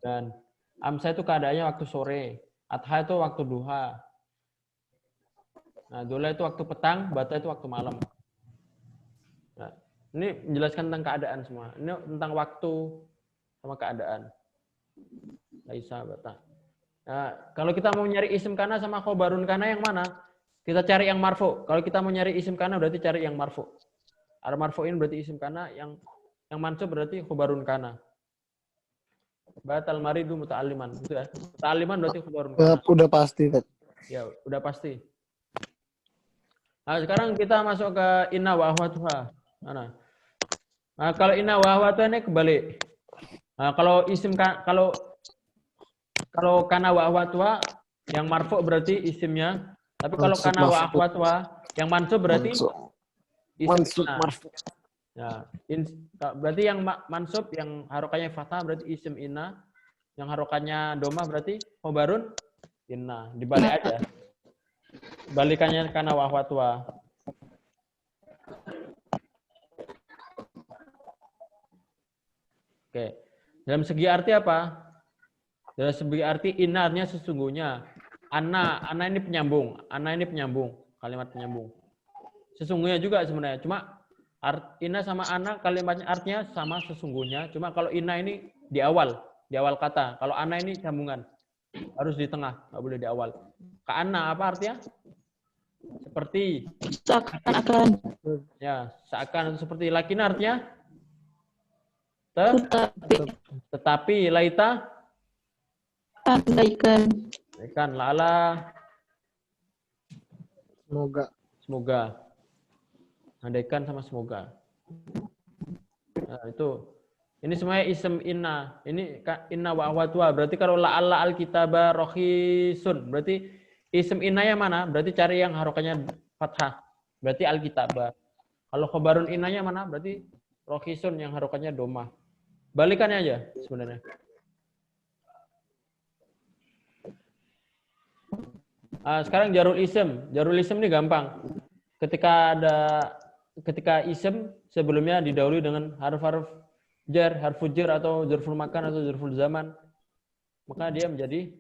dan amsa itu keadaannya waktu sore. Adha itu waktu duha. Nah, dola itu waktu petang, bata itu waktu malam. Nah, ini menjelaskan tentang keadaan semua. Ini tentang waktu sama keadaan. Laisa bata. Nah, kalau kita mau nyari isim kana sama khobarun kana yang mana? Kita cari yang marfu. Kalau kita mau nyari isim kana berarti cari yang marfu. Ada marfu'in berarti isim kana, yang mansub berarti khobarun kana. Batal maridu muta'alliman. Gitu ya. Muta'alliman berarti khobarun kana. Udah pasti, Tat. Ya, udah pasti. Nah, sekarang kita masuk ke inna wa akhwatuha. Mana? Nah, kalau inna wa akhwatuha ini kebalik. Nah, kalau isim kalau kana wa akhwatuha yang marfu berarti isimnya, tapi kalau kana wa akhwatuha yang mansub berarti mansub marfu. Ya, berarti yang mansub yang harokannya fathah berarti isim inna, yang harokannya domah berarti khobarun inna. Dibalik aja. Balikannya kana wa akhwatuha. Oke. Dalam segi arti apa? Dalam segi arti inna artinya sesungguhnya. Anna ini penyambung. Anna ini penyambung. Kalimat penyambung. Sesungguhnya juga sebenarnya. Cuma inna sama anna kalimatnya artinya sama sesungguhnya. Cuma kalau inna ini di awal kata. Kalau anna ini sambungan. Harus di tengah, nggak boleh di awal. Ka anna apa artinya? Seperti. Seakan-akan. Ya, seakan seperti. Lakin artinya? Tetapi. Laita? Andaikan. Andaikan. Lala? Semoga. Andaikan sama semoga. Nah, itu. Ini semuanya ism inna. Ini inna wa akhwatuha. Berarti kalau la'alla al-kitaba rohisun. Berarti ism inna yang mana? Berarti cari yang harokannya fathah. Berarti al-kitaba. Kalau khobarun innanya mana? Berarti rohisun yang harokannya domah. Balikannya aja sebenarnya. Sekarang jarul ism. Jarul ism ini gampang. Ketika ism sebelumnya didahului dengan harf-harf jar, harful jar atau zarful makan atau zarful zaman, maka dia menjadi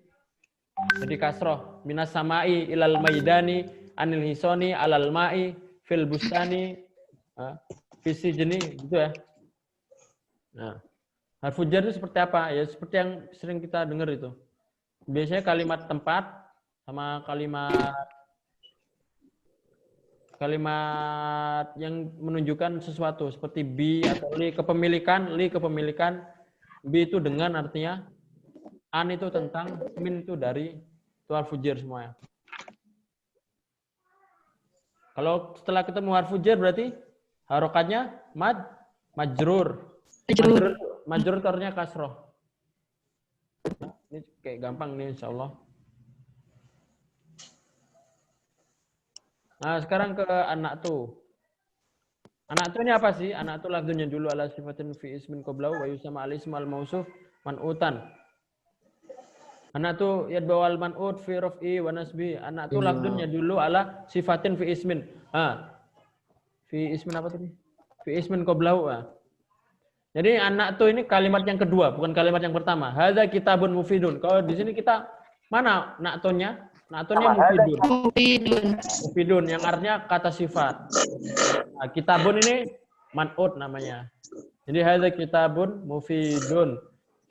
kasroh. Minas samai ilal maidani anil hisoni alal ma'i fil bustani visi jenis gitu ya. Nah, harful jar itu seperti apa? Ya seperti yang sering kita dengar itu. Biasanya kalimat tempat sama kalimat yang menunjukkan sesuatu seperti bi atau li kepemilikan, bi itu dengan artinya, an itu tentang, min itu dari, itu harful jar semuanya. Kalau setelah ketemu harful jar berarti harokatnya majrur. Majrur itu artinya kasroh. Nah, ini kayak gampang nih insyaallah. Nah, sekarang ke anak tu. Anak tu ini apa sih? Anak tu lafzunya dulu ala sifatin fi ismin qablahu wa yusama al ism al mausuf man'utan. Anak tu yadbawal man'ut fi raf'i wa nasbi. Anak tu lafzunya dulu ala sifatin fi ismin. Fi ismin apa tadi? Fi ismin qablahu. Jadi anak tu ini kalimat yang kedua, bukan kalimat yang pertama. Hadza kitabun mufidun. Kalau di sini kita mana naktonnya? Naktonnya mufidun yang artinya kata sifat. Nah, kitabun ini man'ut namanya. Jadi hadza kitabun mufidun.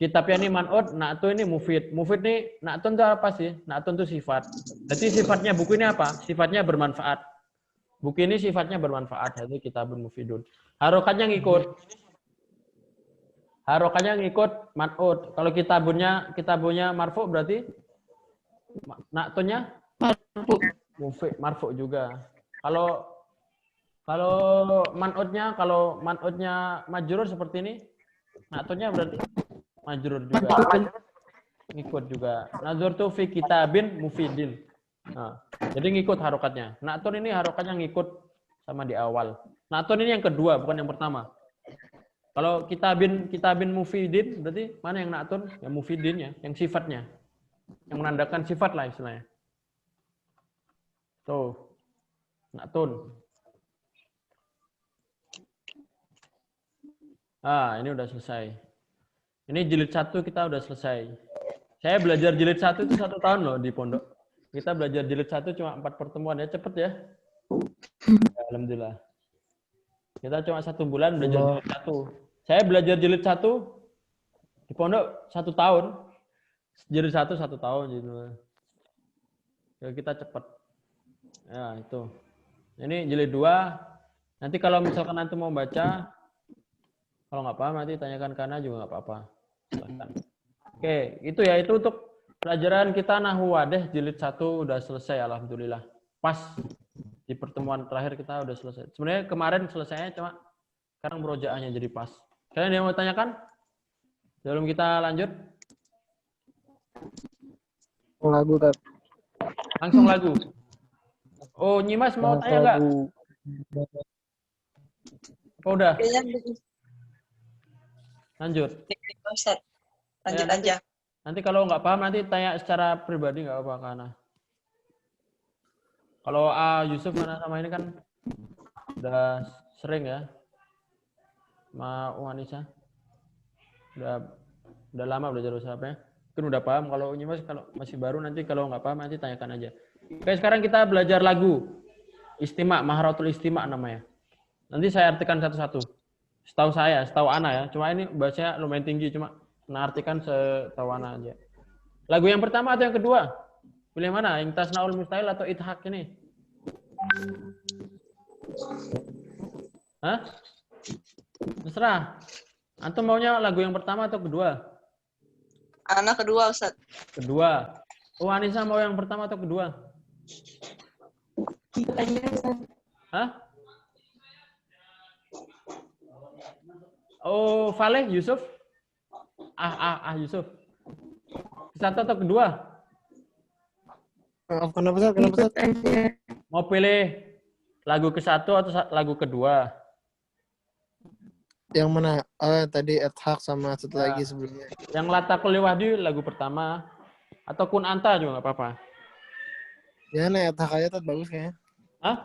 Kitabnya ini man'ut, naktu ini mufid. Mufid ini naktun itu apa sih? Naktun itu sifat. Jadi sifatnya buku ini apa? Sifatnya bermanfaat. Buku ini sifatnya bermanfaat. Hadza kitabun mufidun. Harokatnya ngikut. Harokatnya ngikut man'ut. Kalau kitabunnya marfu berarti naktunya marfu juga. Kalau man'utnya majrur seperti ini, naktunya berarti majrur juga. Ngikut juga. Nazar tu fi kitabin mufidin. Nah, jadi ngikut harokatnya. Naktun ini harokatnya ngikut sama di awal. Naktun ini yang kedua, bukan yang pertama. Kalau kitabin mufidin berarti mana yang naktun? Yang mufidin ya, yang sifatnya. Yang menandakan sifat lah istilahnya. Tuh. Naktun. Ini udah selesai. Ini jilid 1 kita udah selesai. Saya belajar jilid 1 itu 1 tahun loh di pondok. Kita belajar jilid 1 cuma 4 pertemuan ya, cepet ya. Alhamdulillah. Kita cuma 1 bulan belajar jilid 1. Saya belajar jilid 1 di pondok 1 tahun. Jilid 1 tahun gitu. Ya, kita cepet. Ya, itu. Ini jilid 2. Nanti kalau misalkan nanti mau baca, kalau nggak paham nanti tanyakan Kana juga nggak apa-apa. Oke, itu ya, itu untuk pelajaran kita Nahwu Wadih jilid 1 udah selesai alhamdulillah. Pas di pertemuan terakhir kita udah selesai. Sebenarnya kemarin selesainya cuma sekarang murojaahnya jadi pas. Kalian yang mau tanyakan? Sebelum kita lanjut? Lagu, Tat. Langsung lagu. Oh, Nyimas mau tanya nggak? Apa udah? Lanjut. Lanjut Ya, aja. Nanti kalau nggak paham nanti tanya secara pribadi nggak apa-apa Kana. Kalau Yusuf sama ini kan udah sering ya. Ma Anissa. Udah lama belajar bahasa Arab ya. Mungkin udah paham. Kalau Nyimas kalau masih baru nanti kalau nggak paham nanti tanyakan aja. Oke, sekarang kita belajar lagu. Istima, Maharatul Istima namanya. Nanti saya artikan satu-satu. Setahu Ana ya. Cuma ini bahasanya lumayan tinggi, cuma artikan setahu Ana aja. Lagu yang pertama atau yang kedua? Pilih mana? Yang Tasnaul Mustahil atau Ithaq ini? Hah? Terserah. Antum maunya lagu yang pertama atau kedua? Ana kedua, Ustaz. Kedua. Oh, Anissa mau yang pertama atau kedua? Hah? Oh, Faleh, Yusuf? Yusuf. Satu atau kedua? Kenapa, Ustaz? Mau pilih lagu ke-1 atau lagu kedua? Yang mana? Oh, tadi Ethak sama satu Ya. lagi sebelumnya. Yang Latakul Wahdi lagu pertama. Atau Kun Anta juga nggak apa-apa. Ya, nah Ethak aja Tat, bagus kayaknya. Hah?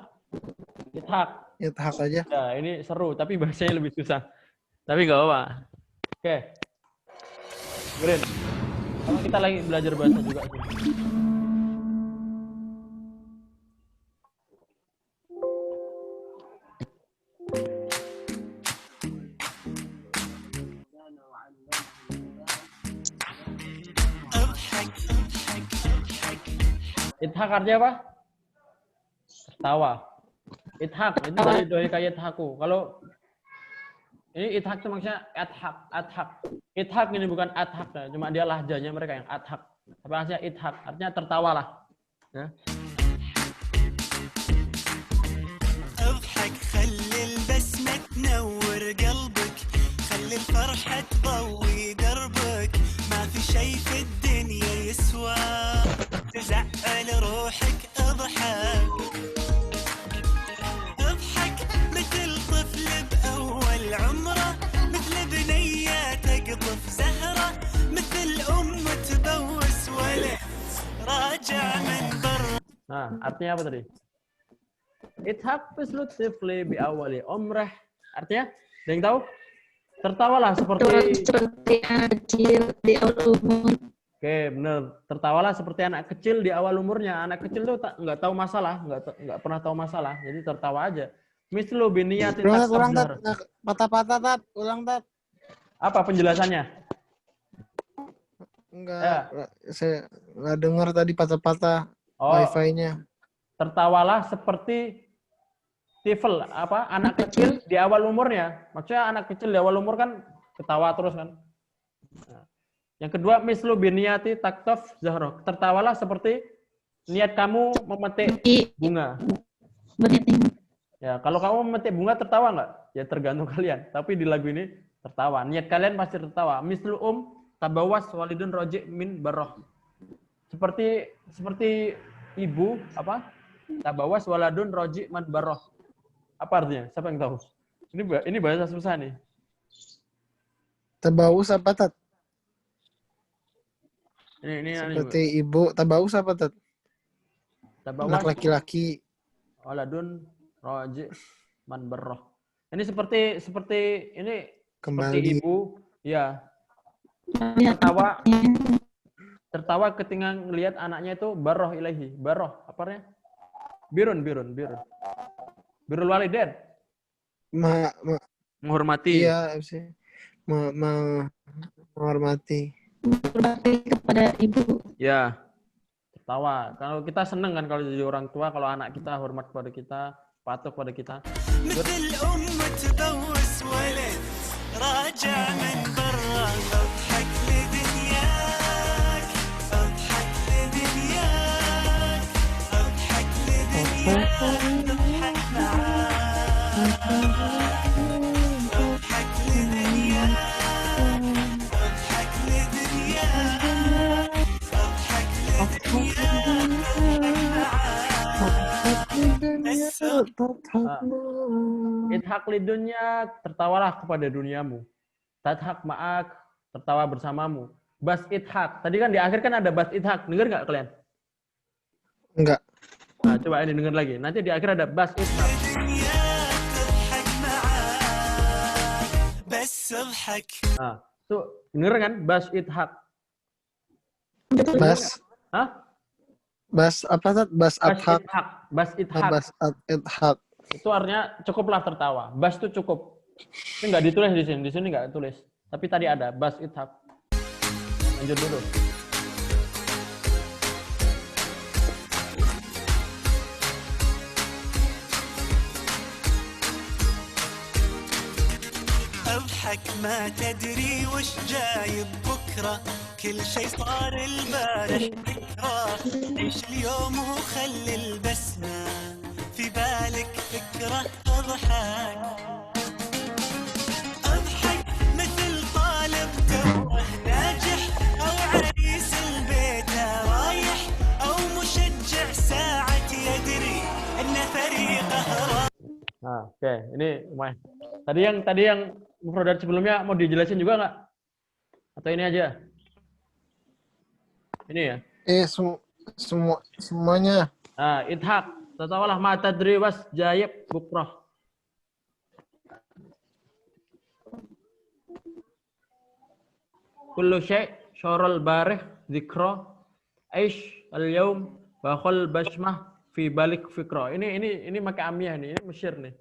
Ithak. Ethak aja. Ya, ini seru, tapi bahasanya lebih susah. Tapi nggak apa-apa. Oke. Green. Kalau kita lagi belajar bahasa juga sih. Ithak artinya apa? Tertawa. Ithak itu dari doi kayak ithaku. Kalau ini ithak itu maksudnya adhak. Ithak ini bukan adhak, cuma dia lahjanya mereka yang adhak. Tapi maksudnya ithak artinya tertawalah. Ya. اضحك خلي البسمة تنور قلبك خلي الفرحة تضوي دربك ما في شي في الدنيا يسوى تزعل روحك اضحك اضحك مثل طفل بأول عمره مثل بنية تقطف زهرة مثل أم تبوس ولد راجع من برا. Nah, artinya apa tadi? Ithak pislut tifli bi awali omreh. Artinya, ada yang tahu? Tertawalah seperti anak kecil di awal umur. Oke, benar. Tertawalah seperti anak kecil di awal umurnya. Anak kecil tuh nggak tahu masalah, nggak pernah tahu masalah. Jadi tertawa aja. Mislu biniyati Ulang Tat, takabbar. patah-patah Tat, ulang Tat. Apa penjelasannya? Enggak, saya nggak dengar tadi patah-patah Oh, wifi-nya. tertawalah seperti tifl, apa? Anak kecil di awal umurnya. Maksudnya anak kecil di awal umur kan ketawa terus kan. Nah. Yang kedua, mislu biniyati taktof zahro. Tertawalah seperti niat kamu memetik bunga. Ya, kalau kamu memetik bunga tertawa nggak? Ya tergantung kalian. Tapi di lagu ini tertawa. Niat kalian pasti tertawa. Mislu tabawas walidun roji min baroh. Seperti ibu apa? Tabawas waladun roji man baroh. Apa artinya? Siapa yang tahu? Ini bahasa susah nih. Tabaus apa Tat? Ini Seperti ibu, tabaus apa Tat? tabawas Anak laki-laki. waladun roji man baroh. Ini seperti ini seperti Kembali. ibu, ya. Tertawa ketika ngelihat anaknya itu baroh ilahi. Baroh, apa artinya? Birun. Birrul walidain. Menghormati. Iya, sih. Menghormati. Berbakti kepada ibu. Ya. Tertawa. Kalau kita seneng kan kalau jadi orang tua, kalau anak kita hormat kepada kita, patuh kepada kita. مثل أم تبوس ولد راجع من برا اضحك لدنياك اضحك لدنياك اضحك لدنياك اضحك معاك اضحك لدنياك اضحك لدنياك اضحك Idhak lidunya, tertawalah kepada duniamu. Tadhak ma'ak, tertawa bersamamu. Bas idhak. Tadi kan di akhir kan ada bas idhak. Dengar nggak kalian? Enggak. Nah, coba ini dengar lagi. Nanti di akhir ada bas idhak. Nah, tuh denger kan? Bas idhak. Bas. Hah? Bas apa Tat? Bas Bas adhak. idhak. Bas idhak. Bas adhak. Itu artinya cukuplah tertawa. Bas itu cukup. Ini nggak ditulis di sini. Di sini nggak tulis. Tapi tadi ada bas idhak. Lanjut dulu. اضحك ما تدري وش جايب بكره كل شي صار البارح ذكرى عيش اليوم وخلي البسمه في بالك فكره اضحك اضحك مثل طالب توه ناجح او عريس البيت رايح او مشجع ساعه يدري ان فريقه Nah, oke, ini lumayan. Tadi yang mufradat sebelumnya mau dijelasin juga nggak? Atau ini aja? Ini ya. Semuanya. Nah, idhaq. Tatawalah ma tadri was jayib bukrah. Kullu syai' syarul barih dzikra aish al-yaum bakhul basmah fi balik fikra. Ini pakai amiyah nih. Ini Mesir nih.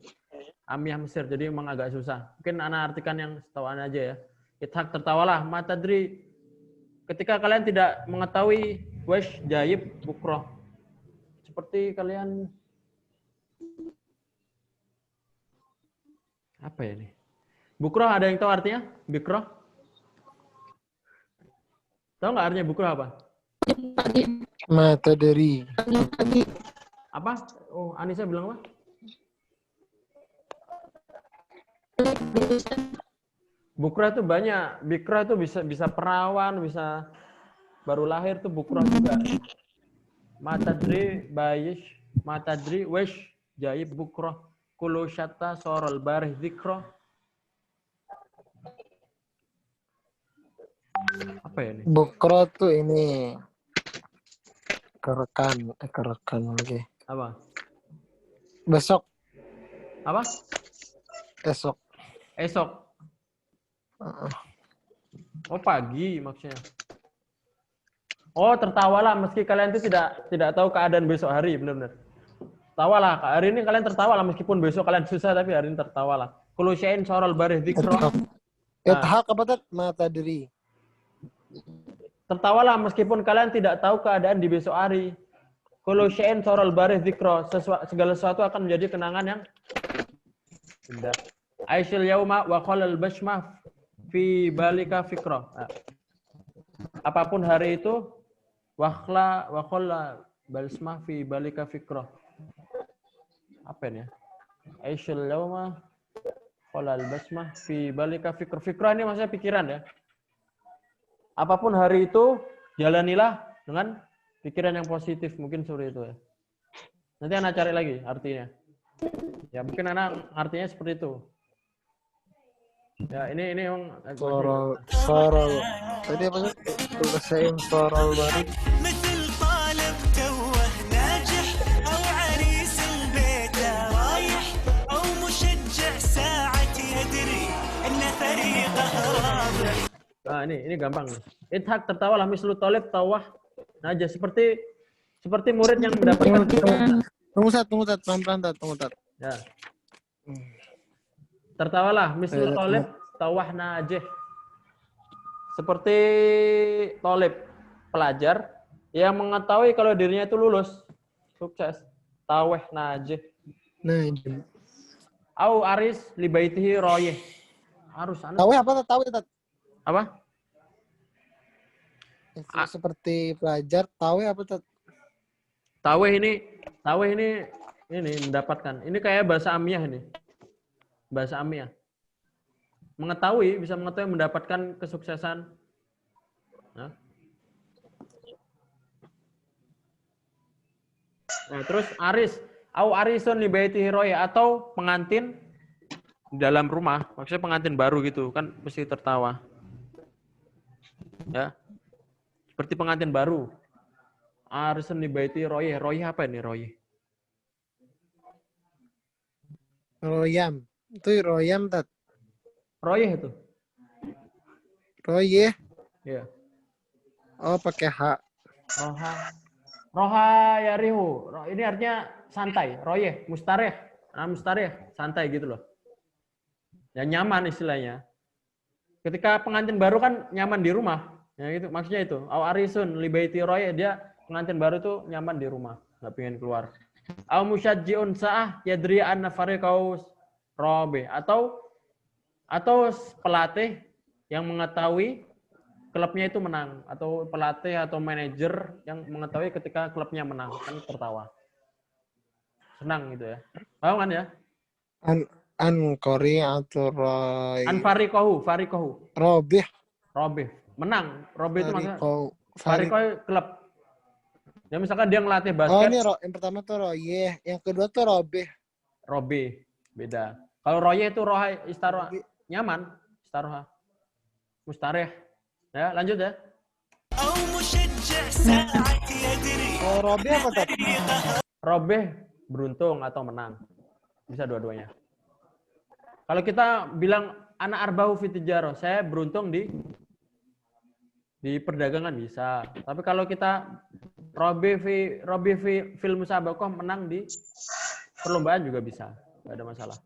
Amiyah Mesir. Jadi memang agak susah. Mungkin ana artikan yang setahu ana aja ya. Idhaq tertawalah ma tadri ketika kalian tidak mengetahui wash jayib bukrah. Seperti kalian apa ya ini? Bukrah ada yang tahu artinya? Bikrah? Tahu nggak artinya bukrah apa? Mata dari. Apa? Oh, Anissa bilang apa? Bukrah itu banyak. Bikrah itu bisa perawan, bisa baru lahir tuh bukrah juga. Matadri bayish, matadri wesh jayib bukrah. Kulu syatta sorol barih dzikra. Apa ya ini? Bukro tuh ini kerekan lagi. Apa? Besok. Apa? Esok. Oh, pagi maksudnya. Oh, tertawalah meski kalian itu tidak tahu keadaan besok hari, benar-benar. Tertawalah. Hari ini kalian tertawalah meskipun besok kalian susah, tapi hari ini tertawalah. Kullu syai'in syarul barih dzikra. Idhaq apa tuh? Mata dari. Tertawalah meskipun kalian tidak tahu keadaan di besok hari. Kullu syai'in syarul barih dzikra. Segala sesuatu akan menjadi kenangan yang indah. Aisyil yauma wa qalal basmah fi balika fikra. Apapun hari itu wa qalla basmah fi balika fikra. Apa ini ya? Aisyil yauma qalal basmah fi balika fikra. Fikra ini maksudnya pikiran ya. Apapun hari itu jalanilah dengan pikiran yang positif, mungkin seperti itu ya. Nanti anak cari lagi artinya. Ya mungkin anak artinya seperti itu. Ya ini yang sorol. Tadi apa sih? Tulisin sorol baru. مثل طالب توه ناجح أو عريس البيت رايح أو مشجع ساعة يدري إن فريقه رابح. Nah ini gampang nih. Idhaq tertawalah mislu talib tawah najah seperti murid yang mendapatkan Tunggu Tat, pelan-pelan Tat, tunggu Tat. ya. Tertawalah mislu talib tawah najah. Seperti talib pelajar yang mengetahui kalau dirinya itu lulus sukses. Tawah najah. Nah, Au aris li baitihi rayih. Harus anak. tahu apa Tat? Tahu Tat? Apa? Seperti pelajar, tahu apa Tat? Taweh ini mendapatkan. Ini kayak bahasa amiyah ini. Bahasa amiyah. Mengetahui, bisa mengetahui mendapatkan kesuksesan. Nah, terus aris, au arisun li baitihi raya atau pengantin di dalam rumah, maksudnya pengantin baru gitu, kan mesti tertawa. Ya. Seperti pengantin baru. Arisun li baitihi raya. Raya apa ini raya? Royam. Itu royam Tat. Royeh itu. Royeh. Iya. Oh, pakai H. Roha yarihu. Ini artinya santai. Royeh, mustareh. Mustareh, santai gitu loh. Ya nyaman istilahnya. Ketika pengantin baru kan nyaman di rumah. Ya gitu, maksudnya itu. Au arisun li baiti royeh, dia pengantin baru tuh nyaman di rumah, nggak pengen keluar. Au musyajji'un sa'ah yadri anna fariqahu rabi, atau pelatih yang mengetahui klubnya itu menang, atau pelatih atau manajer yang mengetahui ketika klubnya menang, kan tertawa. Senang gitu ya. Paham kan ya? Kori atau Roy. Fariqahu. Robih. Menang. Robih itu maksudnya Fariqahu klub. Ya misalkan dia ngelatih basket. Oh, ini yang pertama tuh Royeh, yang kedua tuh Robih. Robih. Beda. Kalau Royeh itu Roha Istaro nyaman, istaroha. Mustarih. Ya, lanjut ya. أو مشجع ساعة يدري Oh, Robi apa tuh? Robeh beruntung atau menang. Bisa dua-duanya. Kalau kita bilang anak arbahu fi tijarah, saya beruntung di perdagangan bisa. Tapi kalau kita Robeh fi fil musabaqah, menang di perlombaan juga bisa. Enggak ada masalah.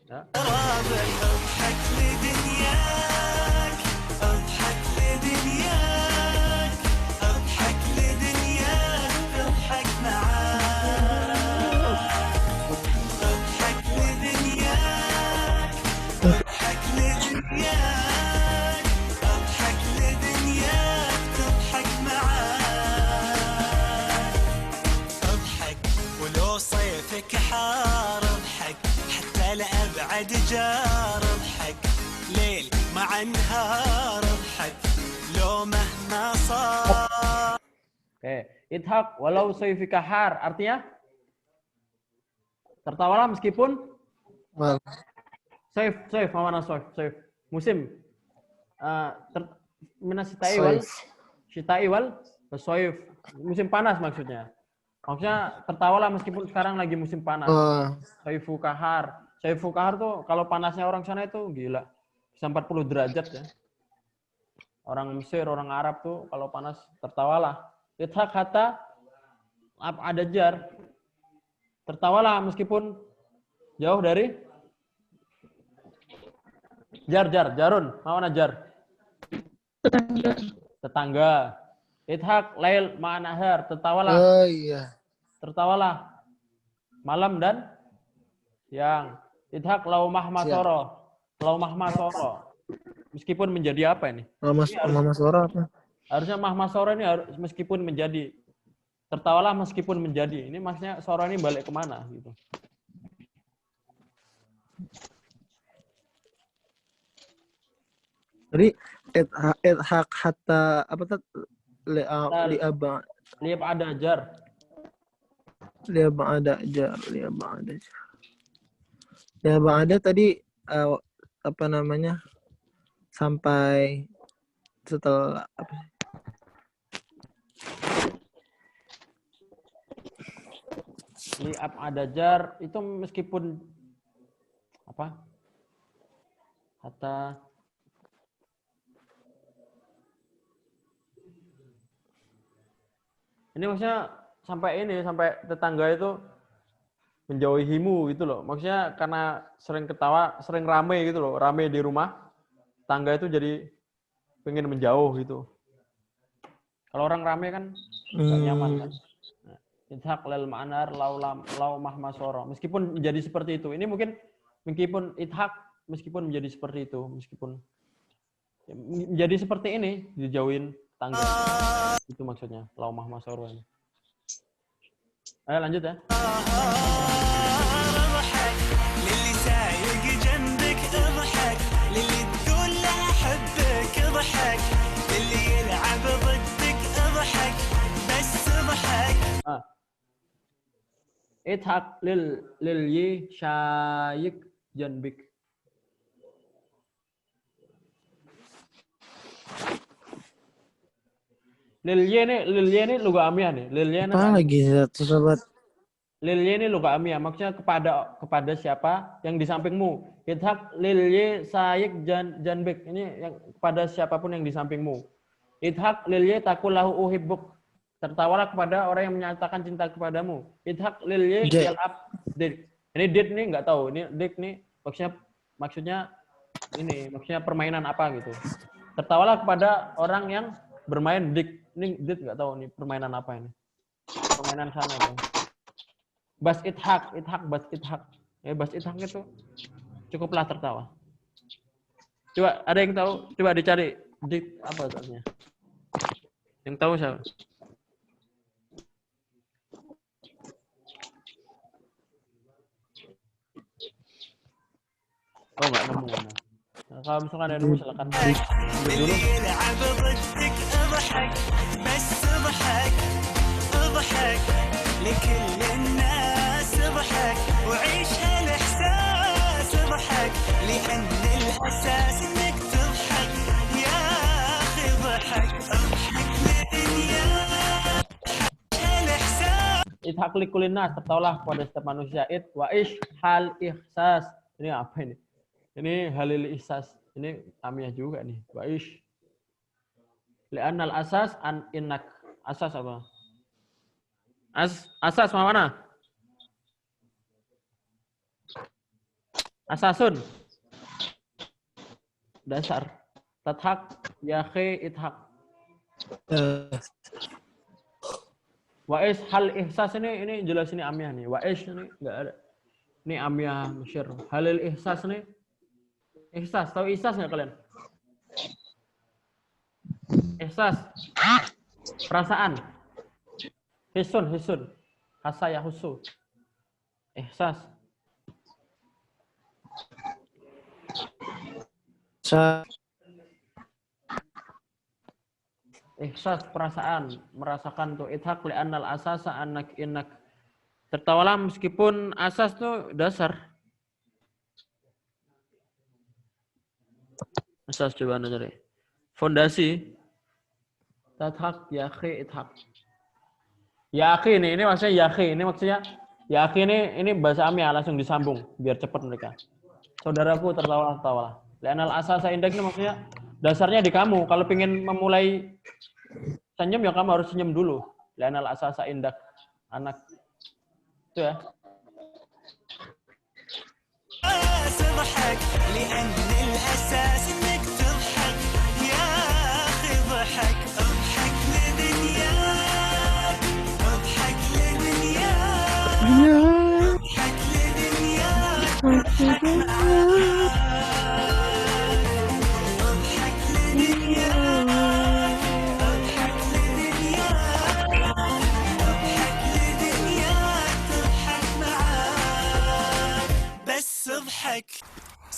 Ya. اضحك لدنياك اضحك لدنياك اضحك لدنياك اضحك معاك اضحك لدنياك اضحك لدنياك اضحك لدنياك تضحك معاك اضحك ولو صيفك حار اضحك حتى لأبعد جار اضحك ليل مع نهار اضحك لو مهما صار. Oke, idhak walau sayfika har, artinya tertawalah meskipun Mal. sayf mana sayf musim minasitai wal syita'i wal sayf, musim panas maksudnya. Maksudnya tertawalah meskipun sekarang lagi musim panas. Sayfu kahar. Sayfu kahar tuh kalau panasnya orang sana itu gila. Bisa 40 derajat ya. Orang Mesir, orang Arab tuh kalau panas tertawalah. Idhak hatta ada jar. Tertawalah meskipun jauh dari jarun. Mana jar? Tetangga. Idhak lail ma'anahar. Tertawalah. Oh iya. Tertawalah malam dan siang. Idhak laumah masoro. Laumah masoro. Meskipun menjadi apa ini? Mama Sora apa? Harusnya mahma soro ini harus meskipun menjadi. Tertawalah meskipun menjadi. Ini maksudnya soro ini balik kemana gitu. Jadi idhak hatta apa tuh? Liaba Liab ada jar. Liaba ada tadi apa namanya? Sampai setelah apa? Liab ada jar itu meskipun apa? Hatta ini maksudnya sampai tetangga itu menjauhimu gitu loh. Maksudnya karena sering ketawa, sering rame gitu loh, rame di rumah, tangga itu jadi pengen menjauh gitu. Kalau orang rame kan nggak nyaman kan. Idhak lil ma'anar lau mahma soro. Meskipun menjadi seperti itu. Ini mungkin meskipun idhak meskipun menjadi seperti itu, meskipun menjadi seperti ini dijauhin tangga. Itu maksudnya lau mahma soro ini. Ayo lanjut ya. للي سايق جنبك اضحك للي تقول له احبك اضحك للي يلعب ضدك اضحك بس اضحك. Idhak lil yi syayik janbik. Lil yi ini lugha amiyah nih. Lil yi apa lagi sobat? Lil yi ini lugha amiyah, maksudnya kepada siapa yang di sampingmu. Idhak lil yi syayik janbik. Ini yang kepada siapapun yang di sampingmu. Idhak lil yi taqul lahu uhibbuk. Tertawalah kepada orang yang menyatakan cinta kepadamu. Idhak lil yi yal'ab dik. Ini dik nih nggak tahu. Ini dik nih maksudnya ini maksudnya permainan apa gitu. Tertawalah kepada orang yang bermain dik. Ini dik nggak tahu nih permainan apa ini. Permainan sana tuh. Bas idhak. Bas idhak itu cukuplah tertawa. Coba ada yang tahu? Coba dicari dik apa artinya. Yang tahu siapa? Oh nggak nemu. Nah, kalau misalkan ada nemu silakan dulu. لكل الناس اضحك وعيش هالاحساس اضحك اضحك لأن الأساس إنك تضحك يا أخي ضحك اضحك لدنياك الإحساس. Idhak likulin nas, tertawalah pada setiap manusia. Wa ish hal ihsas. Ini apa ini? Ini halil ihsas. Ini amiyah juga nih. Wa ish. Li'annal asas an innak. Asas apa? Asas mana? Asasun. Dasar. Tathak. Yakhi idhak. Wa'is hal ihsas ini jelas ini amiyah nih. Wa'is ini enggak ada. Ini amiyah Mesir. Halil ihsas nih. Ihsas, tahu ihsas enggak kalian? Ihsas. Perasaan. Hisun. Hasaya husu. Ihsas. Ihsas perasaan, merasakan tuh idhak li'annal asasa anak inak. Tertawalah meskipun asas tuh dasar. Asas coba anda cari. Fondasi. Tathak yakhi idhak. Yakhi ini maksudnya yakhi. Ini maksudnya yakhi ini bahasa amiyah langsung disambung biar cepat mereka. Saudaraku tertawalah. Li'annal asasa indak ini maksudnya dasarnya di kamu. Kalau pengen memulai senyum ya kamu harus senyum dulu. Li'annal asasa indak anak. Itu ya.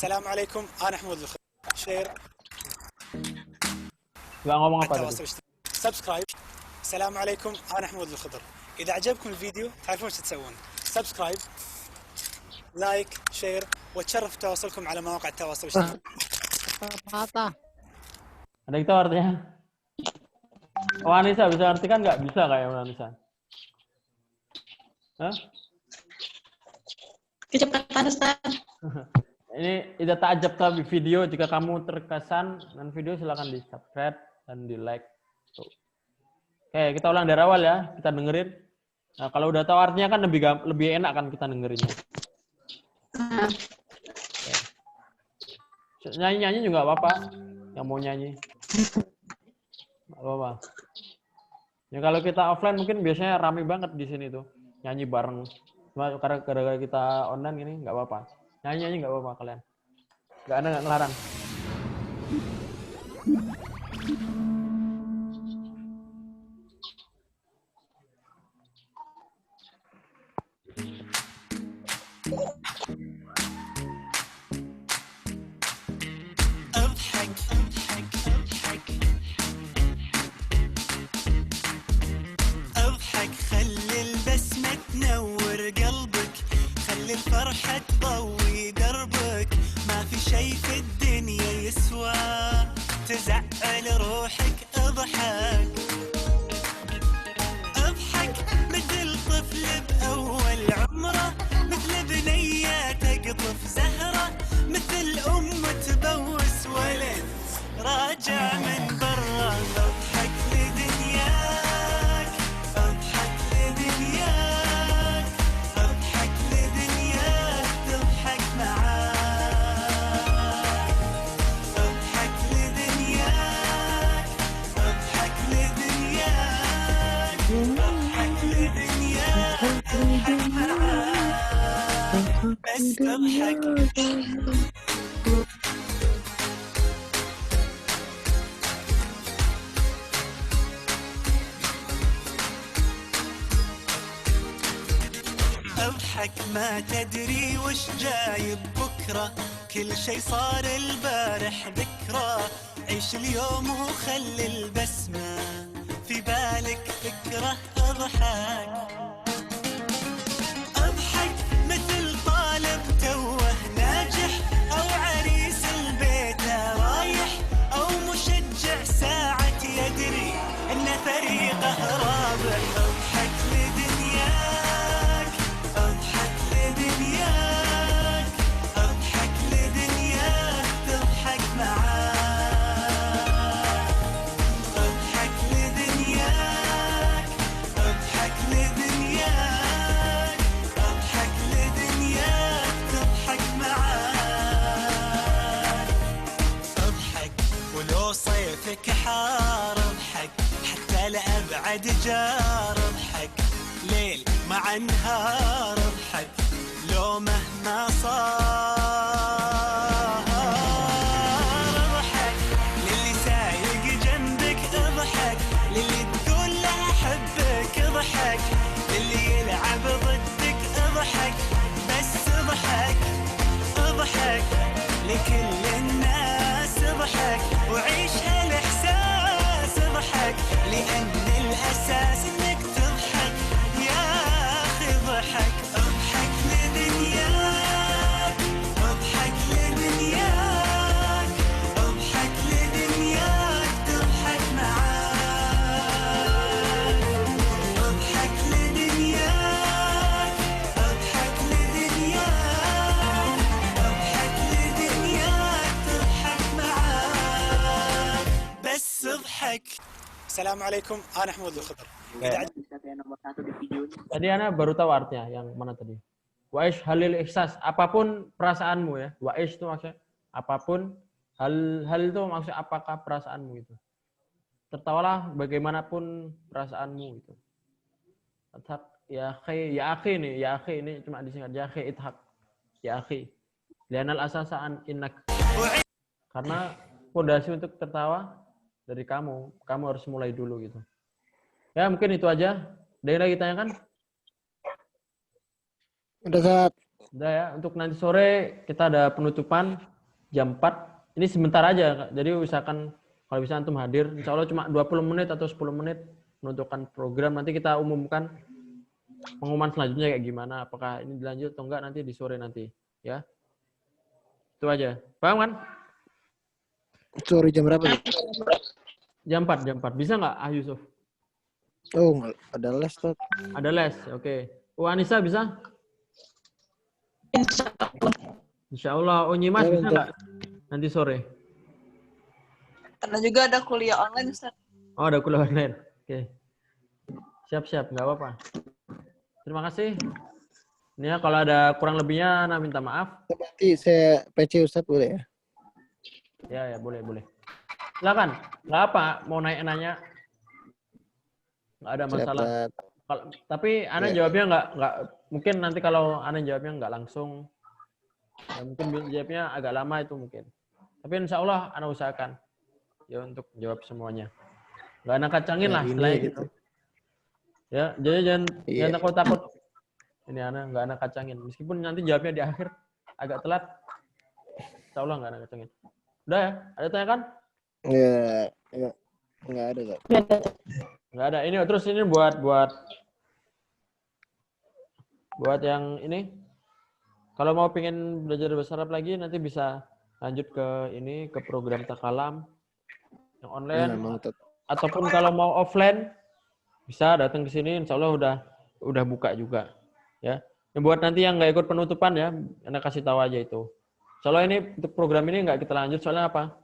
Assalamualaikum, ana Ahmad Al-Khidr. Share. Gak ngomong apa tadi? Subscribe. Assalamualaikum, ana Ahmad Al-Khidr. إذا عجبكم الفيديو تعرفون ايش تسوون. سبسكرايب، لايك، شير، وتشرف تواصلكم على مواقع التواصل الاجتماعي. Ada yang tahu artinya? Oh, Anissa bisa artikan nggak? Bisa kayak Anissa? Hah? Kecepatan Ustaz. Ini tidak ta'ajab tapi video, jika kamu terkesan dengan video silakan di subscribe dan di like. Tuh. Oke, kita ulang dari awal ya, kita dengerin. Nah, kalau udah tahu artinya kan lebih enak kan kita dengerinnya. Nyanyi juga apa-apa, yang mau nyanyi. Nggak apa-apa. Ya kalau kita offline mungkin biasanya rame banget di sini tuh, nyanyi bareng. Cuma karena gara-gara kita online gini nggak apa-apa. Nyanyi nggak apa-apa kalian. Nggak ada nggak ngelarang. اضحك خلي البسمة تنور قلبك خلي الفرحة تضوي دربك ما في شي في الدنيا يسوى تزعل روحك اضحك اضحك مثل طفل بأول عمره مثل بنية تقطف زهرة مثل أم تبوس ولد راجع من برا اضحك لدنياك اضحك لدنياك اضحك لدنياك تضحك معاك اضحك لدنياك اضحك لدنياك اضحك لدنياك تضحك معاك بس اضحك اضحك ما تدري وش جاي بكرة كل شي صار البارح ذكرى عيش اليوم وخلي البسمة في بالك فكرة اضحك اضحك مثل طالب توه ناجح او الشجار اضحك ليل مع نهار اضحك لو مهما صار اضحك للي سايق جنبك اضحك للي تقول له احبك اضحك للي يلعب ضدك اضحك بس اضحك اضحك لكل الناس اضحك وعيش هالاحساس اضحك لان الاساس انك تضحك يا اخي اضحك اضحك لدنياك اضحك لدنياك اضحك لدنياك تضحك معاك اضحك لدنياك اضحك لدنياك اضحك لدنياك تضحك معاك بس اضحك. السلام عليكم، أنا حمود الخضر. Tadi Ana baru tahu artinya yang mana tadi. Wa'ish halil ihsas, apapun perasaanmu ya. Wa'ish itu maksudnya apapun, hal itu maksudnya apakah perasaanmu itu. Tertawalah bagaimanapun perasaanmu itu. Ithak ya akhi ini cuma disingkat ya akhi ithak. Ya akhi. Lianal asasaan innak. Karena fondasi untuk tertawa dari kamu harus mulai dulu gitu. Ya mungkin itu aja. Ada yang lagi tanyakan? Udah saat. Udah ya, untuk nanti sore kita ada penutupan jam 4. Ini sebentar aja, jadi usahakan kalau bisa antum hadir. Insya Allah cuma 20 menit atau 10 menit menentukan program. Nanti kita umumkan pengumuman selanjutnya kayak gimana. Apakah ini dilanjut atau enggak nanti di sore nanti. Ya, itu aja. Paham kan? Sore jam berapa? Jam 4. Bisa nggak Ah Yusuf? Oh, ada les tuh. Ada les, oke. Anissa bisa? Insya Allah. Nyimas bisa nggak? Nanti sore. Karena juga ada kuliah online, Ustaz. Oh, ada kuliah online. Oke. Siap, nggak apa-apa. Terima kasih. Ini ya, kalau ada kurang lebihnya, Ana minta maaf. Nanti saya PC Ustaz boleh ya? Ya, boleh. Silakan. Nggak apa, mau nanya. Nggak ada masalah. Tapi Ana jawabnya nggak. Mungkin nanti kalau Ana jawabnya nggak langsung, ya mungkin jawabnya agak lama itu mungkin. Tapi insya Allah Ana usahakan ya untuk jawab semuanya. Nggak Ana kacangin lah istilahnya gitu. Ya, jadi jangan takut-takut. Ini Ana nggak Ana kacangin. Meskipun nanti jawabnya di akhir agak telat, insya Allah nggak Ana kacangin. Udah ya? Ada tanya kan? Ya, nggak ada kok. Nggak ada. Ini terus ini buat yang ini. Kalau mau pengen belajar bahasa Arab lagi nanti bisa lanjut ke program Takalam yang online. Ataupun kalau mau offline bisa datang ke sini. Insya Allah udah buka juga. Ya. Yang buat nanti yang nggak ikut penutupan ya, Anda kasih tahu aja itu. Insya Allah ini untuk program ini nggak kita lanjut soalnya apa?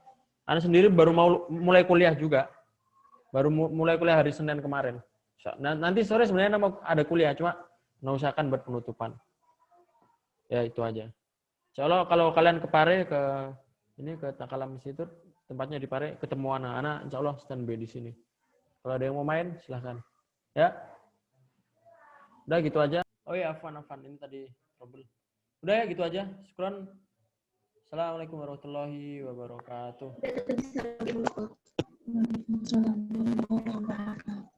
Anda sendiri baru mau mulai kuliah juga. Baru mulai kuliah hari Senin kemarin. Nanti sore sebenarnya mau ada kuliah, cuma usahakan buat penutupan. Ya itu aja. Insya Allah kalau kalian ke Pare, ke Takalam situ, tempatnya di Pare, ketemu anak-anak, insya Allah standby di sini. Kalau ada yang mau main, silahkan. Ya. Udah gitu aja. Oh iya, Afan. Ini tadi trouble. Udah ya gitu aja. Syukran. Assalamualaikum warahmatullahi wabarakatuh. Waalaikumsalam warahmatullahi wabarakatuh.